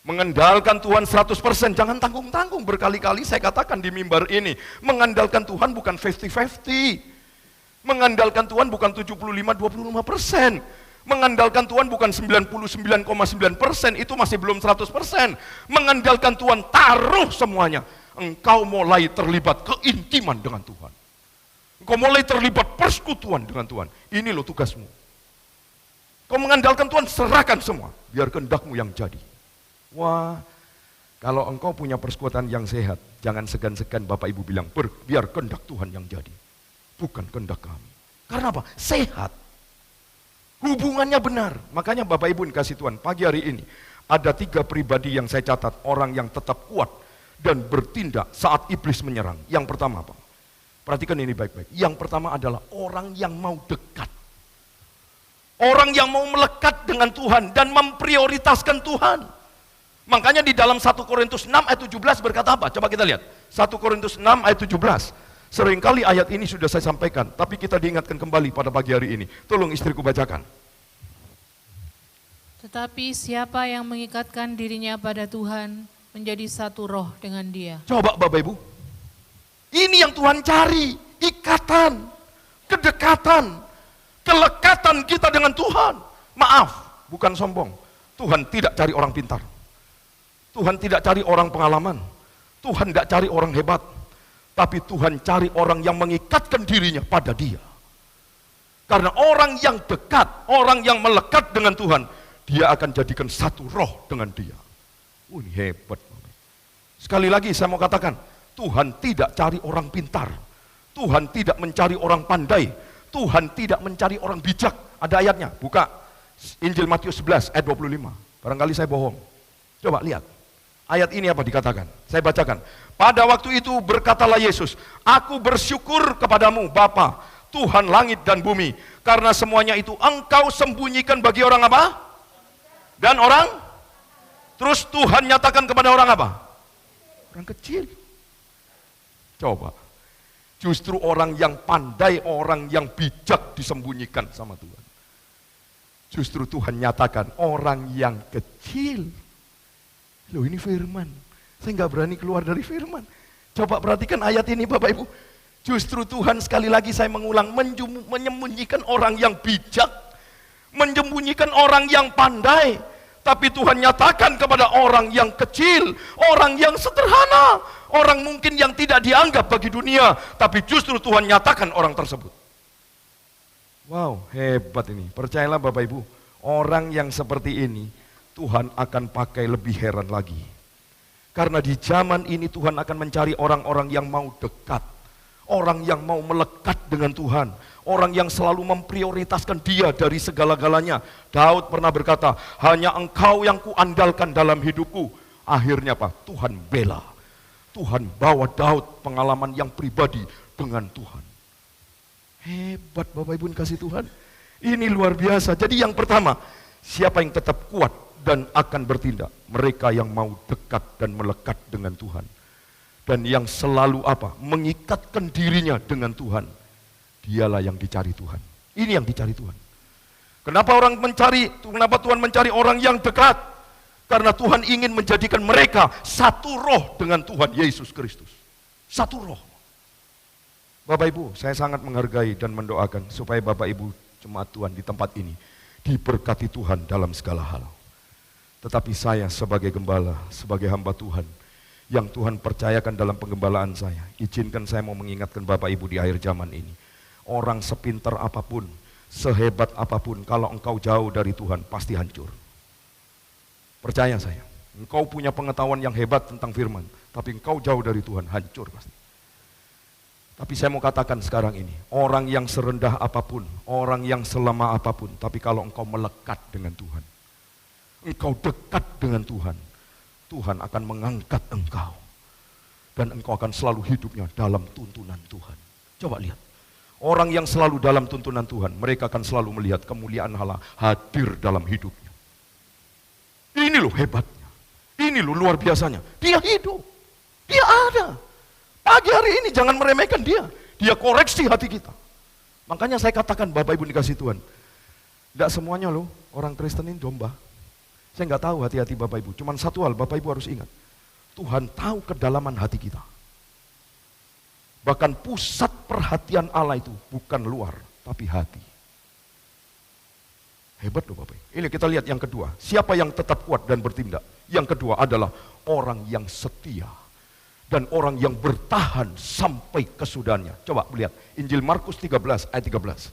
Mengandalkan Tuhan 100%, jangan tanggung-tanggung. Berkali-kali saya katakan di mimbar ini, mengandalkan Tuhan bukan 50-50. Mengandalkan Tuhan bukan 75-25%. Mengandalkan Tuhan bukan 99,9%, itu masih belum 100%. Mengandalkan Tuhan, taruh semuanya. Engkau mulai terlibat keintiman dengan Tuhan. Engkau mulai terlibat persekutuan dengan Tuhan. Ini loh tugasmu. Kau mengandalkan Tuhan, serahkan semua. Biar kehendakmu yang jadi. Wah, kalau engkau punya persekutuan yang sehat, jangan segan-segan Bapak Ibu bilang, biar kehendak Tuhan yang jadi. Bukan kehendak kami. Karena apa? Sehat. Hubungannya benar. Makanya Bapak Ibu dikasih Tuhan, pagi hari ini ada 3 pribadi yang saya catat, orang yang tetap kuat dan bertindak saat iblis menyerang. Yang pertama apa? Perhatikan ini baik-baik. Yang pertama adalah orang yang mau dekat. Orang yang mau melekat dengan Tuhan dan memprioritaskan Tuhan. Makanya di dalam 1 Korintus 6 ayat 17 berkata apa? Coba kita lihat. 1 Korintus 6 ayat 17. Seringkali ayat ini sudah saya sampaikan, tapi kita diingatkan kembali pada pagi hari ini. Tolong istriku bacakan. Tetapi siapa yang mengikatkan dirinya pada Tuhan, menjadi satu roh dengan dia. Coba Bapak Ibu, ini yang Tuhan cari, ikatan, kedekatan, kelekatan kita dengan Tuhan. Maaf, bukan sombong. Tuhan tidak cari orang pintar. Tuhan tidak cari orang pengalaman. Tuhan tidak cari orang hebat. Tapi Tuhan cari orang yang mengikatkan dirinya pada Dia. Karena orang yang dekat, orang yang melekat dengan Tuhan, Dia akan jadikan satu roh dengan Dia. Ini hebat. Sekali lagi saya mau katakan, Tuhan tidak cari orang pintar. Tuhan tidak mencari orang pandai. Tuhan tidak mencari orang bijak. Ada ayatnya, buka Injil Matius 11 ayat 25. Barangkali saya bohong. Coba lihat. Ayat ini apa dikatakan? Saya bacakan. Pada waktu itu berkatalah Yesus, aku bersyukur kepadamu Bapa, Tuhan langit dan bumi, karena semuanya itu engkau sembunyikan bagi orang apa? Dan orang? Terus Tuhan nyatakan kepada orang apa? Orang kecil. Coba. Justru orang yang pandai, orang yang bijak disembunyikan sama Tuhan. Justru Tuhan nyatakan orang yang kecil. Loh, ini firman. Saya nggak berani keluar dari firman. Coba perhatikan ayat ini Bapak Ibu. Justru Tuhan, sekali lagi saya mengulang, menyembunyikan orang yang bijak, menyembunyikan orang yang pandai. Tapi Tuhan nyatakan kepada orang yang kecil, orang yang sederhana, orang mungkin yang tidak dianggap bagi dunia, tapi justru Tuhan nyatakan orang tersebut. Wow, hebat ini. Percayalah Bapak Ibu, orang yang seperti ini Tuhan akan pakai lebih heran lagi. Karena di zaman ini Tuhan akan mencari orang-orang yang mau dekat, orang yang mau melekat dengan Tuhan, orang yang selalu memprioritaskan Dia dari segala-galanya. Daud pernah berkata, hanya Engkau yang kuandalkan dalam hidupku. Akhirnya apa? Tuhan bela. Tuhan bawa Daud pengalaman yang pribadi dengan Tuhan. Hebat Bapak Ibu kasih Tuhan. Ini luar biasa. Jadi yang pertama, Siapa yang tetap kuat dan akan bertindak? Mereka yang mau dekat dan melekat dengan Tuhan. Dan yang selalu apa? Mengikatkan dirinya dengan Tuhan. Dialah yang dicari Tuhan. Ini yang dicari Tuhan. Kenapa Tuhan mencari orang yang dekat? Karena Tuhan ingin menjadikan mereka satu roh dengan Tuhan Yesus Kristus. Satu roh. Bapak Ibu, saya sangat menghargai dan mendoakan supaya Bapak Ibu jemaat Tuhan di tempat ini diberkati Tuhan dalam segala hal. Tetapi saya sebagai gembala, sebagai hamba Tuhan, yang Tuhan percayakan dalam penggembalaan saya, izinkan saya mau mengingatkan Bapak Ibu di akhir zaman ini. Orang sepintar apapun, sehebat apapun, kalau engkau jauh dari Tuhan, pasti hancur. Percaya saya, engkau punya pengetahuan yang hebat tentang firman, tapi engkau jauh dari Tuhan, hancur pasti. Tapi saya mau katakan sekarang ini, orang yang serendah apapun, orang yang selemah apapun, tapi kalau engkau melekat dengan Tuhan, engkau dekat dengan Tuhan, Tuhan akan mengangkat engkau. Dan engkau akan selalu hidupnya dalam tuntunan Tuhan. Coba lihat, orang yang selalu dalam tuntunan Tuhan, mereka akan selalu melihat kemuliaan Allah hadir dalam hidupnya. Ini loh hebatnya, ini loh luar biasanya, dia hidup, dia ada. Pagi hari ini jangan meremehkan dia. Dia koreksi hati kita. Makanya saya katakan Bapak Ibu dikasih Tuhan. Tidak semuanya loh orang Kristen ini domba. Saya nggak tahu hati-hati Bapak Ibu. Cuman satu hal Bapak Ibu harus ingat. Tuhan tahu kedalaman hati kita. Bahkan pusat perhatian Allah itu bukan luar, tapi hati. Hebat loh Bapak Ibu. Ini kita lihat yang kedua. Siapa yang tetap kuat dan bertindak? Yang kedua adalah orang yang setia. Dan orang yang bertahan sampai kesudahannya. Coba lihat Injil Markus 13 ayat 13.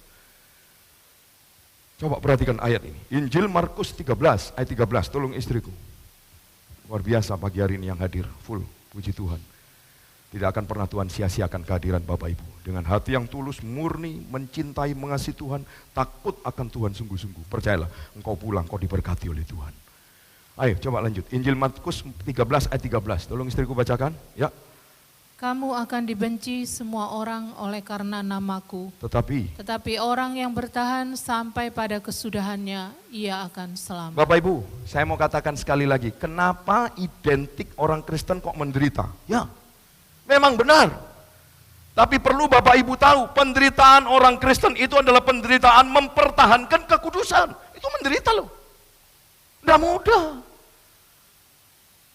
Coba perhatikan ayat ini. Injil Markus 13 ayat 13. Tolong istriku. Luar biasa pagi hari ini yang hadir. Full. Puji Tuhan. Tidak akan pernah Tuhan sia-siakan kehadiran Bapak Ibu. Dengan hati yang tulus, murni, mencintai, mengasihi Tuhan. Takut akan Tuhan sungguh-sungguh. Percayalah, engkau pulang, engkau diberkati oleh Tuhan. Ayo coba lanjut. Injil Markus 13 ayat 13. Tolong istriku bacakan. Ya. Kamu akan dibenci semua orang oleh karena namaku. Tetapi orang yang bertahan sampai pada kesudahannya, ia akan selamat. Bapak Ibu, saya mau katakan sekali lagi. Kenapa identik orang Kristen kok menderita? Ya, memang benar. Tapi perlu Bapak Ibu tahu, penderitaan orang Kristen itu adalah penderitaan mempertahankan kekudusan. Itu menderita loh. Tidak mudah.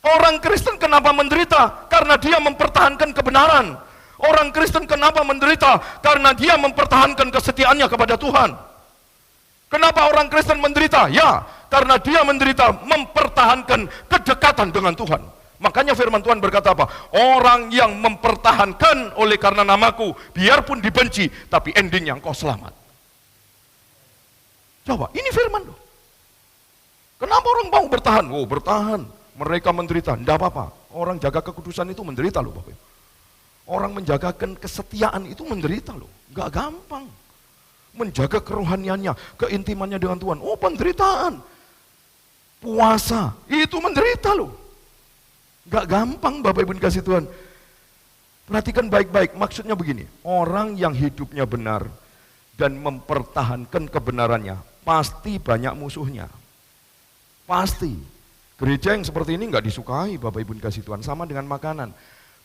Orang Kristen kenapa menderita? Karena dia mempertahankan kebenaran. Orang Kristen kenapa menderita? Karena dia mempertahankan kesetiaannya kepada Tuhan. Kenapa orang Kristen menderita? Ya, karena dia menderita mempertahankan kedekatan dengan Tuhan. Makanya firman Tuhan berkata apa? Orang yang mempertahankan oleh karena namaku, biarpun dibenci, tapi endingnya engkau selamat. Coba, ini firman loh. Kenapa orang mau bertahan? Oh, bertahan. Mereka menderita, tidak apa-apa. Orang jaga kekudusan itu menderita loh Bapak. Orang menjagakan kesetiaan itu menderita loh. Gak gampang. Menjaga kerohaniannya, keintimannya dengan Tuhan. Oh, penderitaan. Puasa, itu menderita loh. Gak gampang Bapak Ibu dikasih Tuhan. Perhatikan baik-baik, maksudnya begini. Orang yang hidupnya benar dan mempertahankan kebenarannya, pasti banyak musuhnya. Pasti. Gereja yang seperti ini nggak disukai Bapak Ibu dikasih Tuhan. Sama dengan makanan.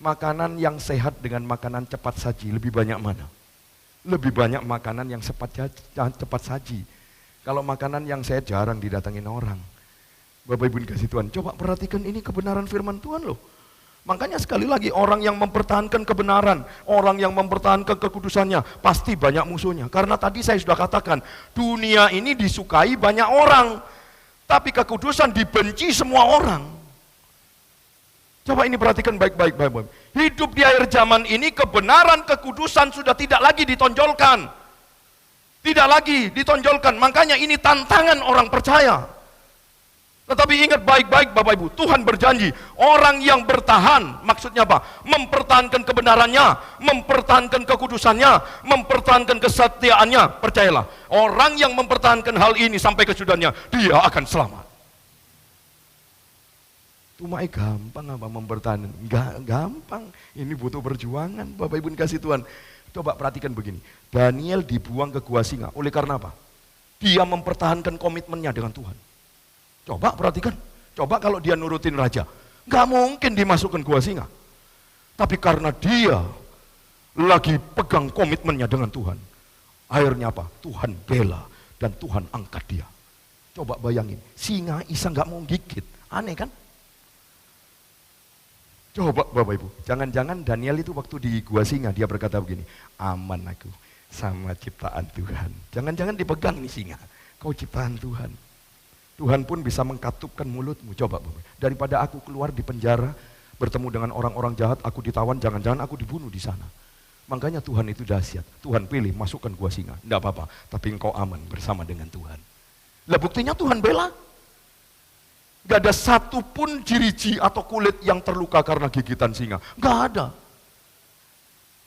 Makanan yang sehat dengan makanan cepat saji, lebih banyak mana? Lebih banyak makanan yang cepat saji. Kalau makanan yang sehat jarang didatangin orang. Bapak Ibu dikasih Tuhan, coba perhatikan ini kebenaran firman Tuhan loh. Makanya sekali lagi, orang yang mempertahankan kebenaran, orang yang mempertahankan kekudusannya, pasti banyak musuhnya. Karena tadi saya sudah katakan, dunia ini disukai banyak orang. Tapi kekudusan dibenci semua orang. Coba ini perhatikan baik-baik. Hidup di akhir zaman ini kebenaran kekudusan sudah tidak lagi ditonjolkan. Tidak lagi ditonjolkan. Makanya ini tantangan orang percaya. Tetapi ingat baik-baik Bapak Ibu, Tuhan berjanji, orang yang bertahan, maksudnya apa? Mempertahankan kebenarannya, mempertahankan kekudusannya, mempertahankan kesetiaannya, percayalah, orang yang mempertahankan hal ini sampai kesudahannya, dia akan selamat. Cuma gampang apa mempertahankan? Enggak gampang, ini butuh perjuangan Bapak Ibu dikasih Tuhan. Coba perhatikan begini, Daniel dibuang ke gua singa, oleh karena apa? Dia mempertahankan komitmennya dengan Tuhan. Coba perhatikan, coba kalau dia nurutin raja, nggak mungkin dimasukkan gua singa. Tapi karena dia lagi pegang komitmennya dengan Tuhan, akhirnya apa? Tuhan bela dan Tuhan angkat dia. Coba bayangin, singa bisa nggak mau gigit, aneh kan? Coba Bapak Ibu, jangan-jangan Daniel itu waktu di gua singa dia berkata begini, aman aku sama ciptaan Tuhan. Jangan-jangan dipegang nih singa, kau ciptaan Tuhan. Tuhan pun bisa mengkatupkan mulutmu. Coba Bapak, daripada aku keluar di penjara, bertemu dengan orang-orang jahat, aku ditawan, jangan-jangan aku dibunuh di sana. Makanya Tuhan itu dahsyat. Tuhan pilih masukkan gua singa, enggak apa-apa, tapi engkau aman bersama dengan Tuhan. Lah buktinya Tuhan bela. Gak ada satupun jiriji atau kulit yang terluka karena gigitan singa. Gak ada.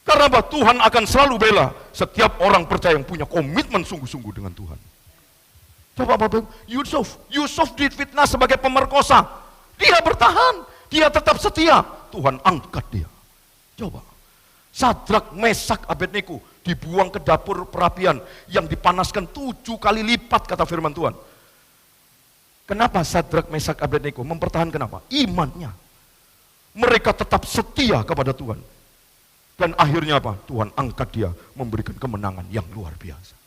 Karena apa? Tuhan akan selalu bela setiap orang percaya yang punya komitmen sungguh-sungguh dengan Tuhan. Coba Bapak, Yusuf difitnah sebagai pemerkosa. Dia bertahan, dia tetap setia. Tuhan angkat dia. Coba. Sadrak, Mesak, Abednego dibuang ke dapur perapian yang dipanaskan 7 kali lipat kata firman Tuhan. Kenapa Sadrak, Mesak, Abednego mempertahankan apa? Imannya. Mereka tetap setia kepada Tuhan. Dan akhirnya apa? Tuhan angkat dia, memberikan kemenangan yang luar biasa.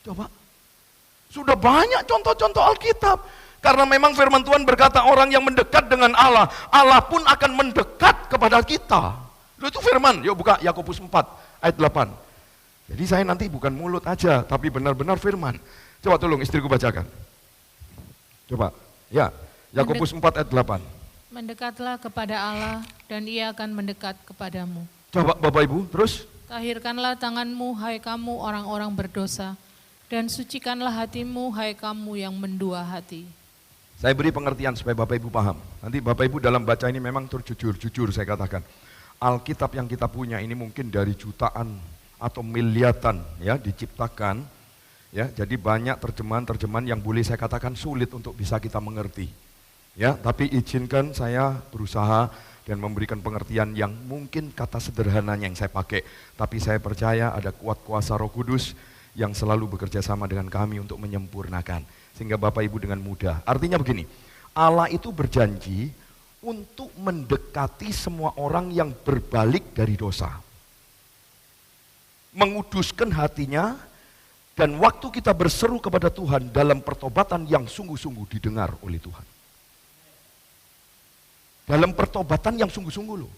Coba. Sudah banyak contoh-contoh Alkitab. Karena memang firman Tuhan berkata orang yang mendekat dengan Allah, Allah pun akan mendekat kepada kita. Itu firman, yuk buka Yakobus 4 ayat 8. Jadi saya nanti bukan mulut aja, tapi benar-benar firman. Coba tolong istriku bacakan. Coba, ya, Yakobus 4 ayat 8. Mendekatlah kepada Allah dan ia akan mendekat kepadamu. Coba Bapak Ibu, terus. Tahirkanlah tanganmu, hai kamu orang-orang berdosa, dan sucikanlah hatimu, hai kamu yang mendua hati. Saya beri pengertian supaya Bapak Ibu paham. Nanti Bapak Ibu dalam baca ini memang jujur saya katakan. Alkitab yang kita punya ini mungkin dari jutaan atau miliaran ya diciptakan. Ya, jadi banyak terjemahan-terjemahan yang boleh saya katakan sulit untuk bisa kita mengerti. Ya, tapi izinkan saya berusaha dan memberikan pengertian yang mungkin kata sederhananya yang saya pakai. Tapi saya percaya ada kuat kuasa Roh Kudus yang selalu bekerja sama dengan kami untuk menyempurnakan. Sehingga Bapak Ibu dengan mudah. Artinya begini, Allah itu berjanji untuk mendekati semua orang yang berbalik dari dosa. Menguduskan hatinya, dan waktu kita berseru kepada Tuhan dalam pertobatan yang sungguh-sungguh didengar oleh Tuhan. Dalam pertobatan yang sungguh-sungguh loh.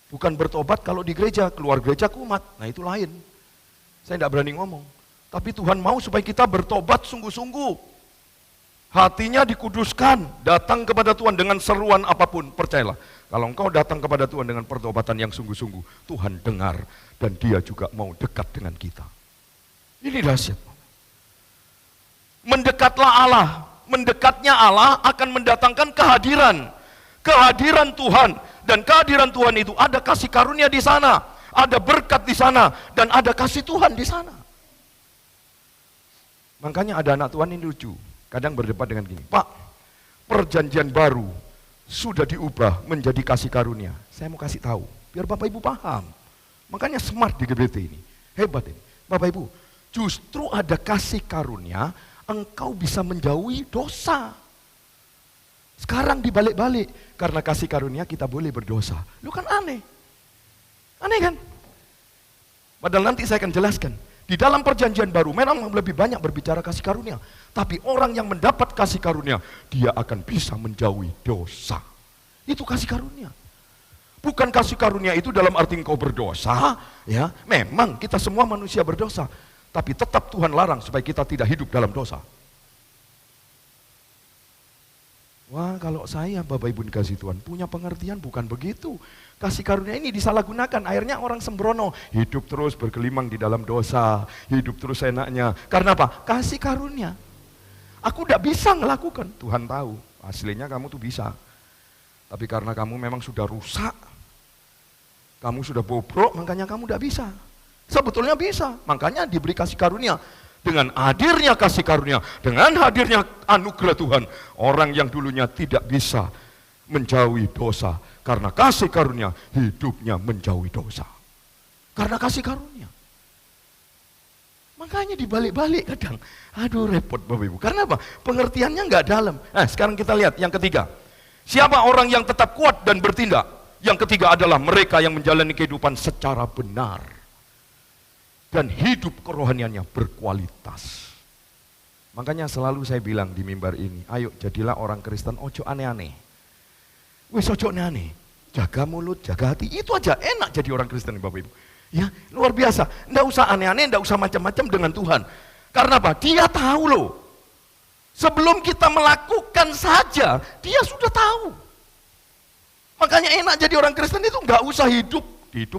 Bukan bertobat kalau di gereja, keluar gereja kumat. Nah itu lain. Saya tidak berani ngomong. Tapi Tuhan mau supaya kita bertobat sungguh-sungguh. Hatinya dikuduskan, datang kepada Tuhan dengan seruan apapun, percayalah. Kalau engkau datang kepada Tuhan dengan pertobatan yang sungguh-sungguh, Tuhan dengar dan dia juga mau dekat dengan kita. Ini dahsyat. Mendekatlah Allah, mendekatnya Allah akan mendatangkan kehadiran. Kehadiran Tuhan, dan kehadiran Tuhan itu ada kasih karunia di sana, ada berkat di sana, dan ada kasih Tuhan di sana. Makanya ada anak Tuhan ini lucu. Kadang berdebat dengan gini, Pak, perjanjian baru sudah diubah menjadi kasih karunia. Saya mau kasih tahu, biar Bapak Ibu paham. Makanya smart di GBT ini, hebat ini. Bapak Ibu, justru ada kasih karunia, engkau bisa menjauhi dosa. Sekarang dibalik-balik, karena kasih karunia kita boleh berdosa. Lu kan aneh. Aneh kan? Padahal nanti saya akan jelaskan. Di dalam perjanjian baru memang lebih banyak berbicara kasih karunia. Tapi orang yang mendapat kasih karunia, dia akan bisa menjauhi dosa. Itu kasih karunia. Bukan kasih karunia itu dalam arti engkau berdosa. Ya, memang kita semua manusia berdosa. Tapi tetap Tuhan larang supaya kita tidak hidup dalam dosa. Wah, kalau saya Bapak Ibu dikasih Tuhan punya pengertian bukan begitu. Kasih karunia ini disalahgunakan, akhirnya orang sembrono, hidup terus bergelimang di dalam dosa, hidup terus enaknya. Karena apa? Kasih karunia. Aku tidak bisa melakukan, Tuhan tahu, aslinya kamu tuh bisa. Tapi karena kamu memang sudah rusak, kamu sudah bobrok, makanya kamu tidak bisa. Sebetulnya bisa, makanya diberi kasih karunia. Dengan hadirnya kasih karunia, dengan hadirnya anugerah Tuhan, orang yang dulunya tidak bisa menjauhi dosa, karena kasih karunia, hidupnya menjauhi dosa. Karena kasih karunia. Makanya dibalik-balik kadang. Aduh repot Bapak Ibu. Karena apa? Pengertiannya nggak dalam. Nah sekarang kita lihat yang ketiga. Siapa orang yang tetap kuat dan bertindak? Yang ketiga adalah mereka yang menjalani kehidupan secara benar. Dan hidup kerohaniannya berkualitas. Makanya selalu saya bilang di mimbar ini, ayo jadilah orang Kristen, ojo aneh-aneh. Wis ojo aneh-aneh. Jaga mulut, jaga hati, itu aja enak jadi orang Kristen Bapak Ibu. Ya, luar biasa. Nggak usah aneh-aneh, nggak usah macam-macam dengan Tuhan. Karena apa? Dia tahu loh. Sebelum kita melakukan saja, dia sudah tahu. Makanya enak jadi orang Kristen itu nggak usah hidup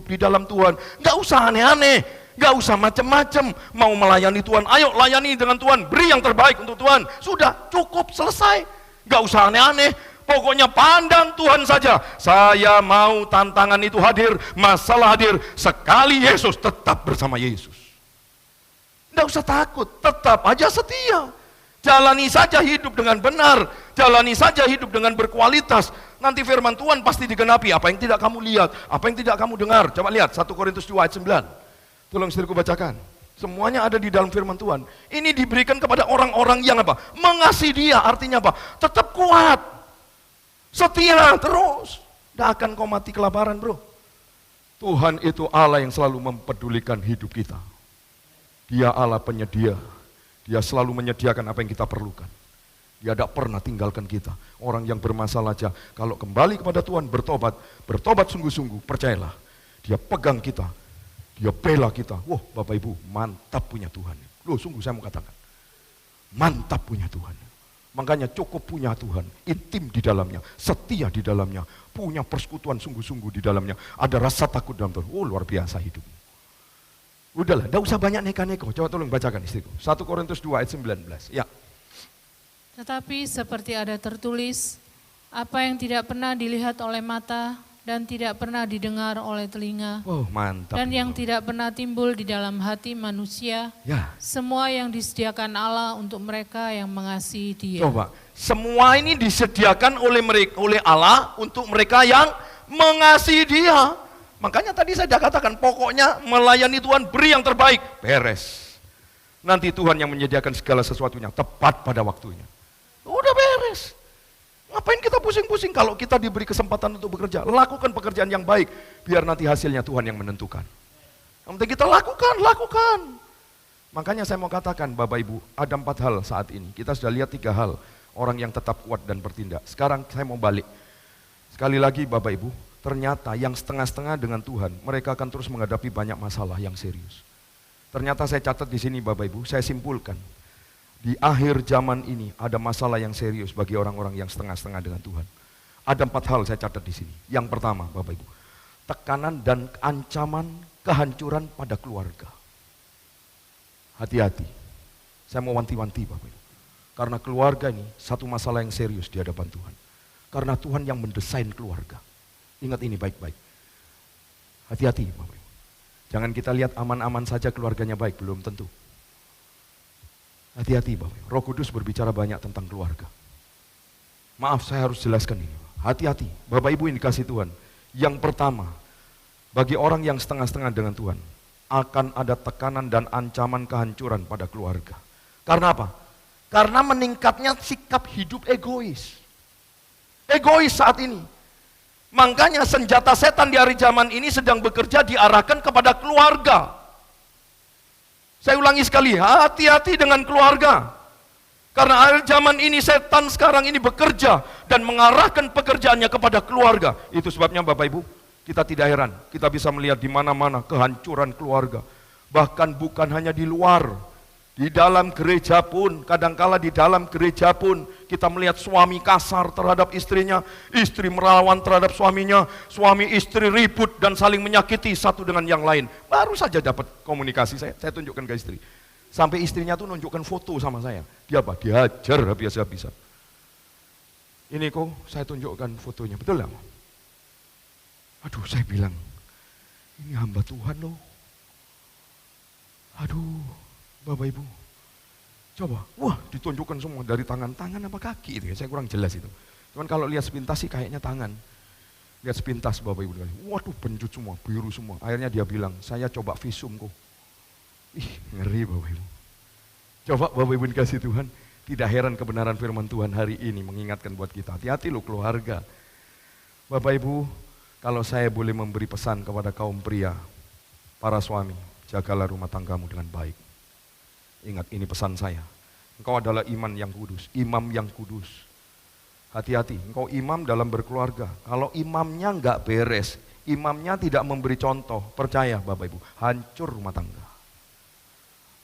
di dalam Tuhan. Nggak usah aneh-aneh, nggak usah macam-macam. Mau melayani Tuhan, ayo layani dengan Tuhan. Beri yang terbaik untuk Tuhan. Sudah, cukup, selesai. Nggak usah aneh-aneh. Pokoknya pandang Tuhan saja. Saya mau tantangan itu hadir, masalah hadir. Sekali Yesus, tetap bersama Yesus. Tidak usah takut, tetap aja setia. Jalani saja hidup dengan benar. Jalani saja hidup dengan berkualitas. Nanti firman Tuhan pasti digenapi. Apa yang tidak kamu lihat, apa yang tidak kamu dengar. Coba lihat 1 Korintus 2 ayat 9. Tolong istriku bacakan. Semuanya ada di dalam firman Tuhan. Ini diberikan kepada orang-orang yang apa? Mengasihi dia, artinya apa? Tetap kuat. Setia terus, tidak akan kau mati kelaparan bro. Tuhan itu Allah yang selalu mempedulikan hidup kita. Dia Allah penyedia. Dia selalu menyediakan apa yang kita perlukan. Dia tidak pernah tinggalkan kita. Orang yang bermasalah aja, kalau kembali kepada Tuhan bertobat sungguh-sungguh, percayalah. Dia pegang kita, dia bela kita. Wah Bapak Ibu, mantap punya Tuhan. Loh sungguh saya mau katakan, mantap punya Tuhan. Makanya cukup punya Tuhan, intim di dalamnya, setia di dalamnya, punya persekutuan sungguh-sungguh di dalamnya, ada rasa takut dalam Tuhan. Oh luar biasa hidupmu. Udahlah, tidak usah banyak neka-neko. Coba tolong bacakan istriku. 1 Korintus 2 ayat 19. Ya. Tetapi seperti ada tertulis, apa yang tidak pernah dilihat oleh mata dan tidak pernah didengar oleh telinga, Oh mantap. dan yang tidak pernah timbul di dalam hati manusia, Ya. semua yang disediakan Allah untuk mereka yang mengasihi Dia. Coba, semua ini disediakan oleh Allah untuk mereka yang mengasihi Dia. Makanya tadi saya sudah katakan, pokoknya melayani Tuhan, beri yang terbaik, beres. Nanti Tuhan yang menyediakan segala sesuatunya, tepat pada waktunya. Udah beres. Ngapain kita pusing-pusing kalau kita diberi kesempatan untuk bekerja? Lakukan pekerjaan yang baik, biar nanti hasilnya Tuhan yang menentukan. Yang penting kita lakukan. Makanya saya mau katakan Bapak Ibu, ada 4 hal saat ini. Kita sudah lihat 3 hal, orang yang tetap kuat dan bertindak. Sekarang saya mau balik. Sekali lagi Bapak Ibu, ternyata yang setengah-setengah dengan Tuhan, mereka akan terus menghadapi banyak masalah yang serius. Ternyata saya catat di sini Bapak Ibu, saya simpulkan. Di akhir zaman ini ada masalah yang serius bagi orang-orang yang setengah-setengah dengan Tuhan. Ada 4 hal saya catat di sini. Yang pertama, Bapak Ibu, tekanan dan ancaman kehancuran pada keluarga. Hati-hati. Saya mau wanti-wanti Bapak Ibu. Karena keluarga ini satu masalah yang serius di hadapan Tuhan. Karena Tuhan yang mendesain keluarga. Ingat ini baik-baik. Hati-hati Bapak Ibu. Jangan kita lihat aman-aman saja keluarganya baik, belum tentu. Hati-hati Bapak Ibu. Roh Kudus berbicara banyak tentang keluarga. Maaf saya harus jelaskan ini. Hati-hati Bapak Ibu yang dikasih Tuhan. Yang pertama, bagi orang yang setengah-setengah dengan Tuhan, akan ada tekanan dan ancaman kehancuran pada keluarga. Karena apa? Karena meningkatnya sikap hidup egois. Egois saat ini. Makanya senjata setan di hari zaman ini sedang bekerja diarahkan kepada keluarga. Saya ulangi sekali, hati-hati dengan keluarga. Karena akhir zaman ini setan sekarang ini bekerja dan mengarahkan pekerjaannya kepada keluarga. Itu sebabnya Bapak Ibu, kita tidak heran. Kita bisa melihat di mana-mana kehancuran keluarga. Bahkan bukan hanya di luar. Di dalam gereja pun, kadangkala di dalam gereja pun kita melihat suami kasar terhadap istrinya, istri melawan terhadap suaminya, suami istri ribut dan saling menyakiti satu dengan yang lain. Baru saja dapat komunikasi saya tunjukkan ke istri. Sampai istrinya tuh nunjukkan foto sama saya. Dia apa? Dihajar habis-habisan. Ini kok saya tunjukkan fotonya, betul nggak? Aduh saya bilang, ini hamba Tuhan loh. Aduh. Bapak Ibu, coba, wah ditunjukkan semua dari tangan apa kaki itu ya, saya kurang jelas itu. Cuman kalau lihat sepintas sih kayaknya tangan. Lihat sepintas Bapak Ibu, waduh bencut semua, biru semua. Akhirnya dia bilang, saya coba visum kok. Ih, ngeri Bapak Ibu. Coba Bapak Ibu dikasih Tuhan, tidak heran kebenaran firman Tuhan hari ini mengingatkan buat kita. Hati-hati loh keluarga. Bapak Ibu, kalau saya boleh memberi pesan kepada kaum pria, para suami, jagalah rumah tanggamu dengan baik. Ingat, ini pesan saya. Engkau adalah iman yang kudus, imam yang kudus. Hati-hati, engkau imam dalam berkeluarga. Kalau imamnya enggak beres, imamnya tidak memberi contoh, percaya Bapak Ibu, hancur rumah tangga.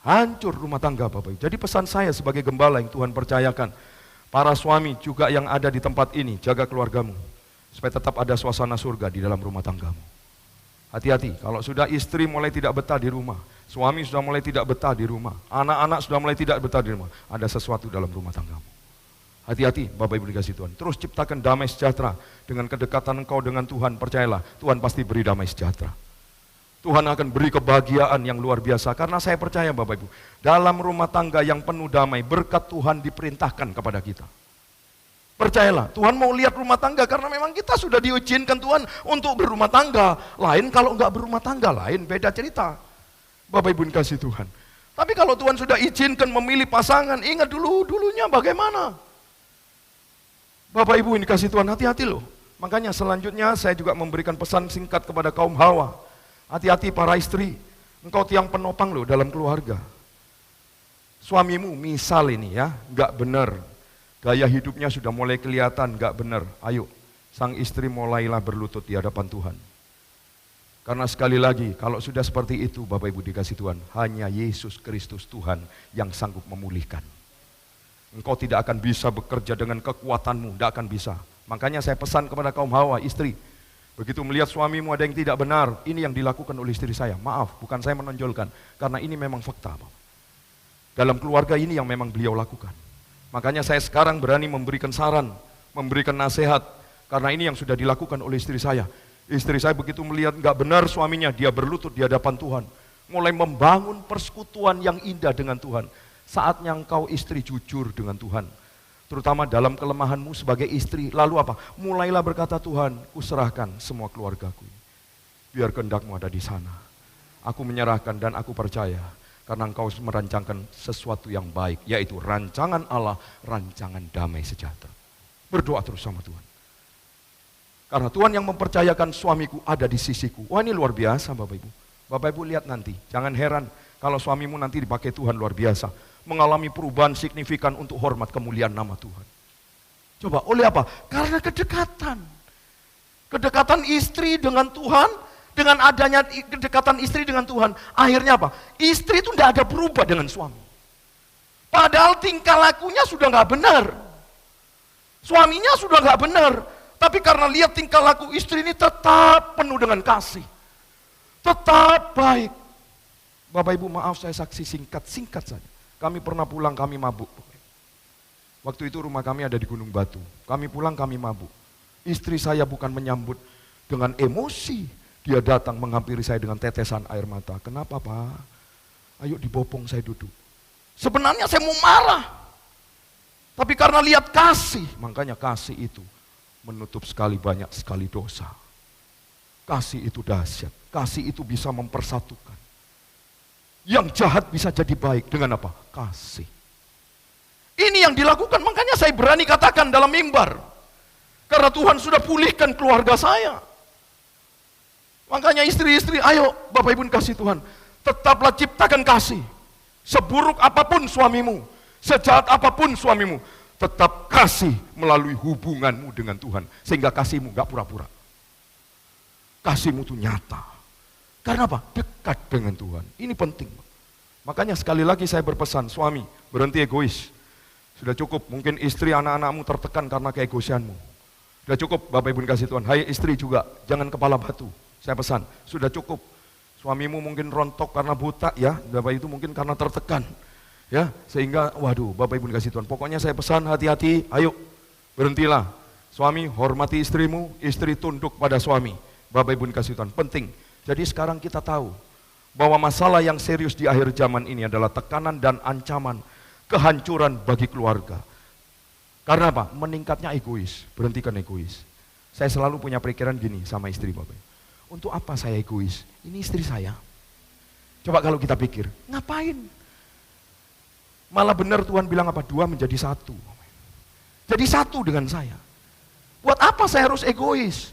Hancur rumah tangga Bapak Ibu. Jadi pesan saya sebagai gembala yang Tuhan percayakan, para suami juga yang ada di tempat ini, jaga keluargamu, supaya tetap ada suasana surga di dalam rumah tanggamu. Hati-hati, kalau sudah istri mulai tidak betah di rumah, suami sudah mulai tidak betah di rumah, anak-anak sudah mulai tidak betah di rumah, ada sesuatu dalam rumah tanggamu. Hati-hati Bapak Ibu dikasih Tuhan, terus ciptakan damai sejahtera dengan kedekatan engkau dengan Tuhan, percayalah Tuhan pasti beri damai sejahtera. Tuhan akan beri kebahagiaan yang luar biasa, karena saya percaya Bapak Ibu, dalam rumah tangga yang penuh damai, berkat Tuhan diperintahkan kepada kita. Percayalah, Tuhan mau lihat rumah tangga karena memang kita sudah diizinkan Tuhan untuk berumah tangga. Lain kalau enggak berumah tangga, lain beda cerita. Bapak Ibu dikasih Tuhan. Tapi kalau Tuhan sudah izinkan memilih pasangan, ingat dulunya bagaimana. Bapak Ibu ini kasih Tuhan, hati-hati loh. Makanya selanjutnya saya juga memberikan pesan singkat kepada kaum Hawa. Hati-hati para istri, engkau tiang penopang loh dalam keluarga. Suamimu misal ini ya, enggak benar. Gaya hidupnya sudah mulai kelihatan gak benar. Ayo, sang istri mulailah berlutut di hadapan Tuhan. Karena sekali lagi, kalau sudah seperti itu Bapak Ibu dikasih Tuhan, hanya Yesus Kristus Tuhan yang sanggup memulihkan. Engkau tidak akan bisa bekerja dengan kekuatanmu, tidak akan bisa. Makanya saya pesan kepada kaum Hawa, istri, begitu melihat suamimu ada yang tidak benar, ini yang dilakukan oleh istri saya. Maaf, bukan saya menonjolkan, karena ini memang fakta. Dalam keluarga ini yang memang beliau lakukan. Makanya saya sekarang berani memberikan saran, memberikan nasihat, karena ini yang sudah dilakukan oleh istri saya. Istri saya begitu melihat enggak benar suaminya, dia berlutut di hadapan Tuhan. Mulai membangun persekutuan yang indah dengan Tuhan. Saatnya engkau istri jujur dengan Tuhan. Terutama dalam kelemahanmu sebagai istri. Lalu apa? Mulailah berkata, Tuhan, kuserahkan semua keluargaku. Biar kehendakmu ada di sana. Aku menyerahkan dan aku percaya. Karena engkau merancangkan sesuatu yang baik, yaitu rancangan Allah, rancangan damai sejahtera. Berdoa terus sama Tuhan. Karena Tuhan yang mempercayakan suamiku ada di sisiku. Wah, ini luar biasa Bapak Ibu. Bapak Ibu lihat nanti, jangan heran kalau suamimu nanti dipakai Tuhan luar biasa. Mengalami perubahan signifikan untuk hormat kemuliaan nama Tuhan. Coba, oleh apa? Karena kedekatan. Kedekatan istri dengan Tuhan. Dengan adanya kedekatan istri dengan Tuhan, akhirnya apa? Istri itu tidak ada berubah dengan suami. Padahal tingkah lakunya sudah nggak benar. Suaminya sudah nggak benar. Tapi karena lihat tingkah laku istri ini tetap penuh dengan kasih. Tetap baik. Bapak Ibu maaf saya saksi singkat saja. Kami pernah pulang, kami mabuk. Waktu itu rumah kami ada di Gunung Batu. Kami pulang, kami mabuk. Istri saya bukan menyambut dengan emosi. Dia datang menghampiri saya dengan tetesan air mata. Kenapa Pak? Ayo dibopong saya duduk. Sebenarnya saya mau marah. Tapi karena lihat kasih, makanya kasih itu menutup banyak sekali dosa. Kasih itu dahsyat. Kasih itu bisa mempersatukan. Yang jahat bisa jadi baik dengan apa? Kasih. Ini yang dilakukan, makanya saya berani katakan dalam mimbar. Karena Tuhan sudah pulihkan keluarga saya. Makanya istri-istri, ayo Bapak Ibu kasih Tuhan, tetaplah ciptakan kasih. Seburuk apapun suamimu, sejahat apapun suamimu, tetap kasih melalui hubunganmu dengan Tuhan. Sehingga kasihmu gak pura-pura. Kasihmu itu nyata. Karena apa? Dekat dengan Tuhan. Ini penting. Makanya sekali lagi saya berpesan, suami berhenti egois. Sudah cukup, mungkin istri anak-anakmu tertekan karena keegoisanmu. Sudah cukup Bapak Ibu kasih Tuhan, hai istri juga, jangan kepala batu. Saya pesan, sudah cukup. Suamimu mungkin rontok karena buta ya, Bapak itu mungkin karena tertekan. Ya, sehingga waduh, Bapak Ibu dikasih Tuhan. Pokoknya saya pesan hati-hati, ayo berhentilah. Suami hormati istrimu, istri tunduk pada suami. Bapak Ibu dikasih Tuhan, penting. Jadi sekarang kita tahu bahwa masalah yang serius di akhir zaman ini adalah tekanan dan ancaman kehancuran bagi keluarga. Karena apa? Meningkatnya egois, berhentikan egois. Saya selalu punya pikiran gini sama istri Bapak. Untuk apa saya egois? Ini istri saya. Coba kalau kita pikir, ngapain? Malah benar Tuhan bilang apa? 2 menjadi 1. Jadi 1 dengan saya. Buat apa saya harus egois?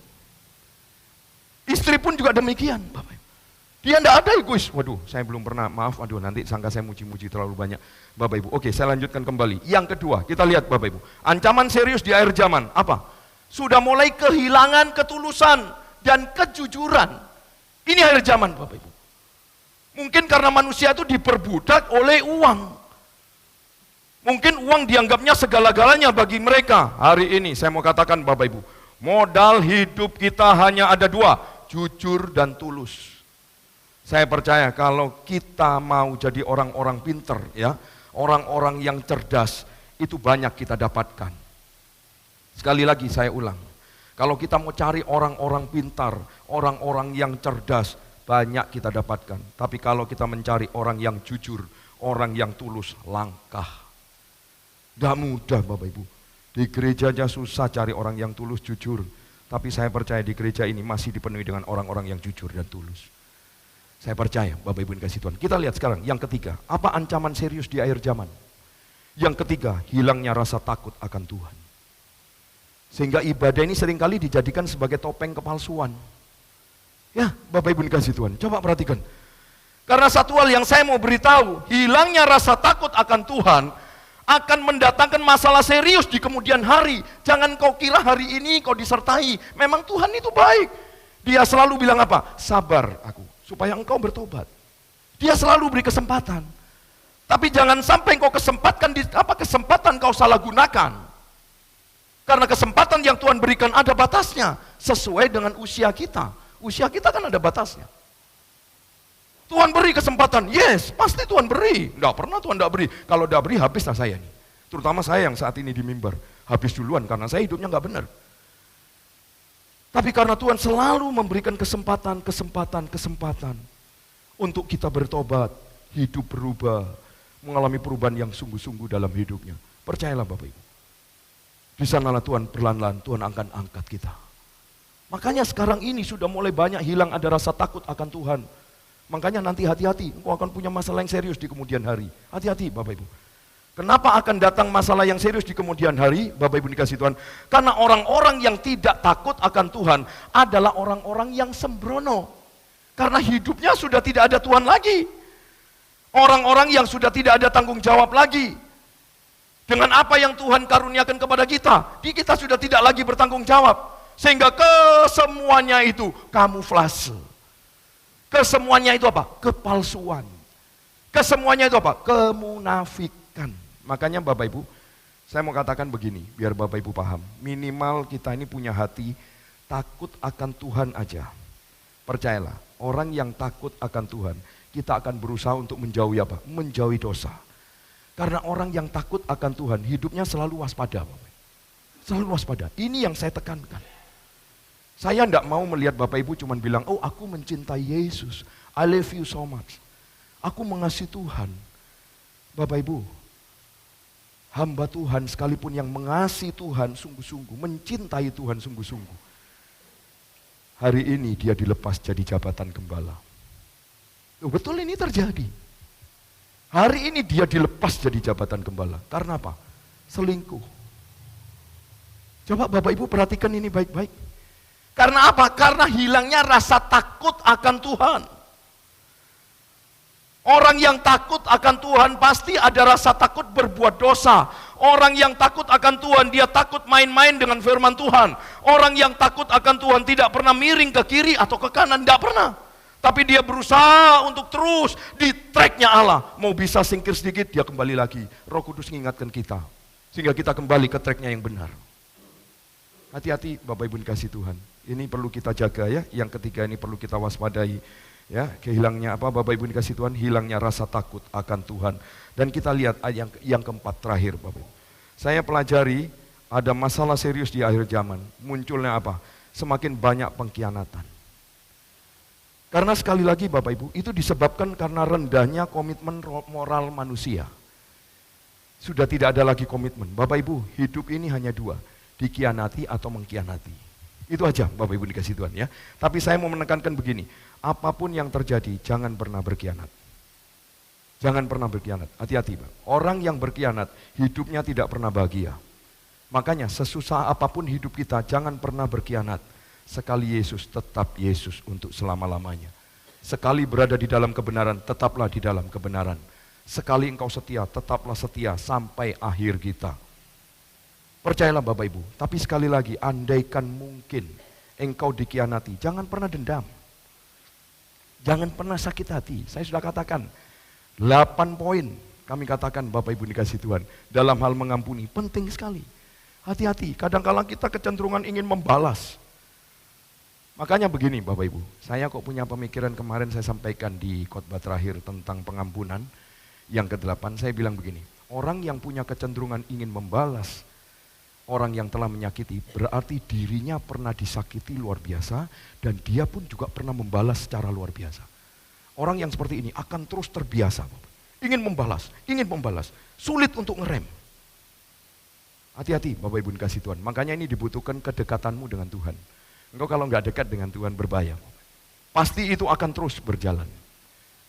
Istri pun juga demikian, Bapak Ibu. Dia enggak ada egois. Waduh, saya belum pernah, maaf, waduh nanti sangka saya muji-muji terlalu banyak. Bapak Ibu, oke saya lanjutkan kembali. Yang kedua, kita lihat Bapak Ibu. Ancaman serius di akhir zaman, apa? Sudah mulai kehilangan ketulusan dan kejujuran. Ini akhir zaman Bapak Ibu. Mungkin karena manusia itu diperbudak oleh uang. Mungkin uang dianggapnya segala-galanya bagi mereka. Hari ini saya mau katakan Bapak Ibu, modal hidup kita hanya ada 2, jujur dan tulus. Saya percaya kalau kita mau jadi orang-orang pinter, ya, orang-orang yang cerdas, itu banyak kita dapatkan. Sekali lagi saya ulang, kalau kita mau cari orang-orang pintar, orang-orang yang cerdas, banyak kita dapatkan. Tapi kalau kita mencari orang yang jujur, orang yang tulus, langkah. Gak mudah Bapak Ibu. Di gerejanya susah cari orang yang tulus, jujur. Tapi saya percaya di gereja ini masih dipenuhi dengan orang-orang yang jujur dan tulus. Saya percaya Bapak Ibu dikasih Tuhan. Kita lihat sekarang yang ketiga. Apa ancaman serius di akhir zaman? Yang ketiga, hilangnya rasa takut akan Tuhan. Sehingga ibadah ini seringkali dijadikan sebagai topeng kepalsuan. Ya, Bapak Ibu dikasih Tuhan, coba perhatikan. Karena satu hal yang saya mau beritahu, hilangnya rasa takut akan Tuhan akan mendatangkan masalah serius di kemudian hari. Jangan kau kira hari ini kau disertai, memang Tuhan itu baik. Dia selalu bilang apa? Sabar aku, supaya engkau bertobat. Dia selalu beri kesempatan. Tapi jangan sampai kau kesempatan kau salah gunakan. Karena kesempatan yang Tuhan berikan ada batasnya, sesuai dengan usia kita. Usia kita kan ada batasnya. Tuhan beri kesempatan, yes, pasti Tuhan beri. Enggak pernah Tuhan enggak beri. Kalau enggak beri, habislah saya nih. Terutama saya yang saat ini di mimbar. Habis duluan karena saya hidupnya enggak benar. Tapi karena Tuhan selalu memberikan kesempatan untuk kita bertobat, hidup berubah, mengalami perubahan yang sungguh-sungguh dalam hidupnya. Percayalah Bapak Ibu. Di sanalah Tuhan perlahan-lahan Tuhan akan angkat kita. Makanya sekarang ini sudah mulai banyak hilang ada rasa takut akan Tuhan. Makanya nanti hati-hati, engkau akan punya masalah yang serius di kemudian hari. Hati-hati Bapak Ibu. Kenapa akan datang masalah yang serius di kemudian hari? Bapak Ibu dikasih Tuhan. Karena orang-orang yang tidak takut akan Tuhan adalah orang-orang yang sembrono. Karena hidupnya sudah tidak ada Tuhan lagi. Orang-orang yang sudah tidak ada tanggung jawab lagi. Dengan apa yang Tuhan karuniakan kepada kita sudah tidak lagi bertanggung jawab. Sehingga kesemuanya itu kamuflase. Kesemuanya itu apa? Kepalsuan. Kesemuanya itu apa? Kemunafikan. Makanya Bapak Ibu, saya mau katakan begini, biar Bapak Ibu paham. Minimal kita ini punya hati takut akan Tuhan aja. Percayalah, orang yang takut akan Tuhan, kita akan berusaha untuk menjauhi apa? Menjauhi dosa. Karena orang yang takut akan Tuhan, hidupnya selalu waspada. Selalu waspada. Ini yang saya tekankan. Saya tidak mau melihat Bapak Ibu cuma bilang, oh aku mencintai Yesus, I love you so much. Aku mengasihi Tuhan. Bapak Ibu, hamba Tuhan sekalipun yang mengasihi Tuhan sungguh-sungguh, mencintai Tuhan sungguh-sungguh. Hari ini dia dilepas jadi jabatan gembala. Betul ini terjadi. Hari ini dia dilepas jadi jabatan gembala. Karena apa? Selingkuh. Coba Bapak Ibu perhatikan ini baik-baik. Karena apa? Karena hilangnya rasa takut akan Tuhan. Orang yang takut akan Tuhan pasti ada rasa takut berbuat dosa. Orang yang takut akan Tuhan, dia takut main-main dengan firman Tuhan. Orang yang takut akan Tuhan tidak pernah miring ke kiri atau ke kanan, tidak pernah. Tapi dia berusaha untuk terus di tracknya Allah. Mau bisa singkir sedikit, dia kembali lagi. Roh Kudus mengingatkan kita. Sehingga kita kembali ke tracknya yang benar. Hati-hati Bapak Ibu dikasih Tuhan. Ini perlu kita jaga ya. Yang ketiga ini perlu kita waspadai. Ya, kehilangnya apa Bapak Ibu dikasih Tuhan? Hilangnya rasa takut akan Tuhan. Dan kita lihat yang keempat terakhir Bapak Ibu. Saya pelajari ada masalah serius di akhir zaman. Munculnya apa? Semakin banyak pengkhianatan. Karena sekali lagi Bapak Ibu, itu disebabkan karena rendahnya komitmen moral manusia. Sudah tidak ada lagi komitmen. Bapak Ibu, hidup ini hanya 2. Dikhianati atau mengkhianati. Itu aja Bapak Ibu dikasih Tuhan ya. Tapi saya mau menekankan begini, apapun yang terjadi jangan pernah berkhianat. Jangan pernah berkhianat. Hati-hati, Pak. Orang yang berkhianat hidupnya tidak pernah bahagia. Makanya sesusah apapun hidup kita, jangan pernah berkhianat. Sekali Yesus, tetap Yesus untuk selama-lamanya. Sekali berada di dalam kebenaran, tetaplah di dalam kebenaran. Sekali engkau setia, tetaplah setia sampai akhir kita. Percayalah Bapak Ibu, tapi sekali lagi, andaikan mungkin engkau dikhianati, jangan pernah dendam. Jangan pernah sakit hati. Saya sudah katakan, 8 poin kami katakan Bapak Ibu dikasih Tuhan. Dalam hal mengampuni, penting sekali. Hati-hati, kadang-kala kita kecenderungan ingin membalas. Makanya begini Bapak Ibu, saya kok punya pemikiran kemarin saya sampaikan di khotbah terakhir tentang pengampunan. Yang ke-8, saya bilang begini, orang yang punya kecenderungan ingin membalas orang yang telah menyakiti, berarti dirinya pernah disakiti luar biasa, dan dia pun juga pernah membalas secara luar biasa. Orang yang seperti ini akan terus terbiasa, ingin membalas, sulit untuk ngerem. Hati-hati Bapak Ibu dikasih Tuhan, makanya ini dibutuhkan kedekatanmu dengan Tuhan. Engkau kalau nggak dekat dengan Tuhan berbahaya. Pasti itu akan terus berjalan.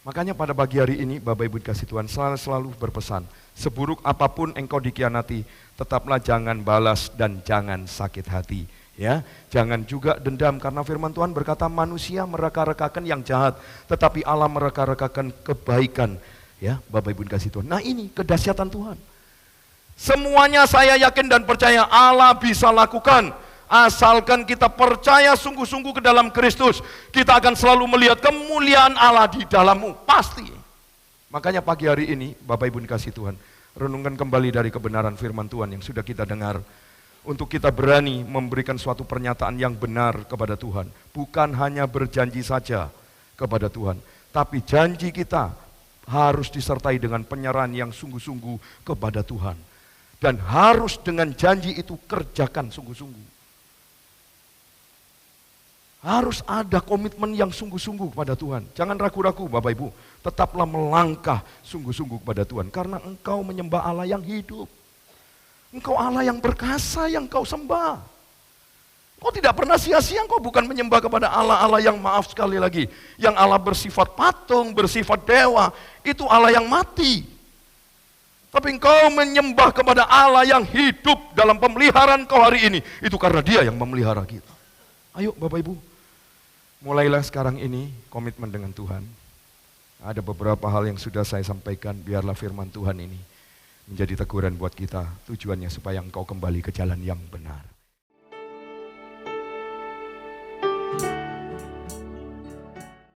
Makanya pada pagi hari ini Bapak Ibu dikasih Tuhan selalu berpesan, seburuk apapun engkau dikhianati, tetaplah jangan balas dan jangan sakit hati. Ya, jangan juga dendam karena firman Tuhan berkata manusia mereka-rekakan yang jahat, tetapi Allah mereka-rekakan kebaikan. Ya, Bapak Ibu dikasih Tuhan. Nah ini kedahsyatan Tuhan. Semuanya saya yakin dan percaya Allah bisa lakukan. Asalkan kita percaya sungguh-sungguh ke dalam Kristus, kita akan selalu melihat kemuliaan Allah di dalammu, pasti. Makanya pagi hari ini, Bapak Ibu dikasih Tuhan, renungkan kembali dari kebenaran firman Tuhan yang sudah kita dengar, untuk kita berani memberikan suatu pernyataan yang benar kepada Tuhan. Bukan hanya berjanji saja kepada Tuhan, tapi janji kita harus disertai dengan penyerahan yang sungguh-sungguh kepada Tuhan. Dan harus dengan janji itu kerjakan sungguh-sungguh. Harus ada komitmen yang sungguh-sungguh kepada Tuhan. Jangan ragu-ragu Bapak Ibu, tetaplah melangkah sungguh-sungguh kepada Tuhan. Karena engkau menyembah Allah yang hidup. Engkau Allah yang perkasa yang kau sembah. Kau tidak pernah sia-sia, engkau bukan menyembah kepada Allah-Allah yang maaf sekali lagi. Yang Allah bersifat patung, bersifat dewa, itu Allah yang mati. Tapi engkau menyembah kepada Allah yang hidup dalam pemeliharaan kau hari ini. Itu karena Dia yang memelihara kita. Ayo Bapak Ibu, mulailah sekarang ini komitmen dengan Tuhan. Ada beberapa hal yang sudah saya sampaikan, biarlah firman Tuhan ini menjadi teguran buat kita. Tujuannya supaya engkau kembali ke jalan yang benar.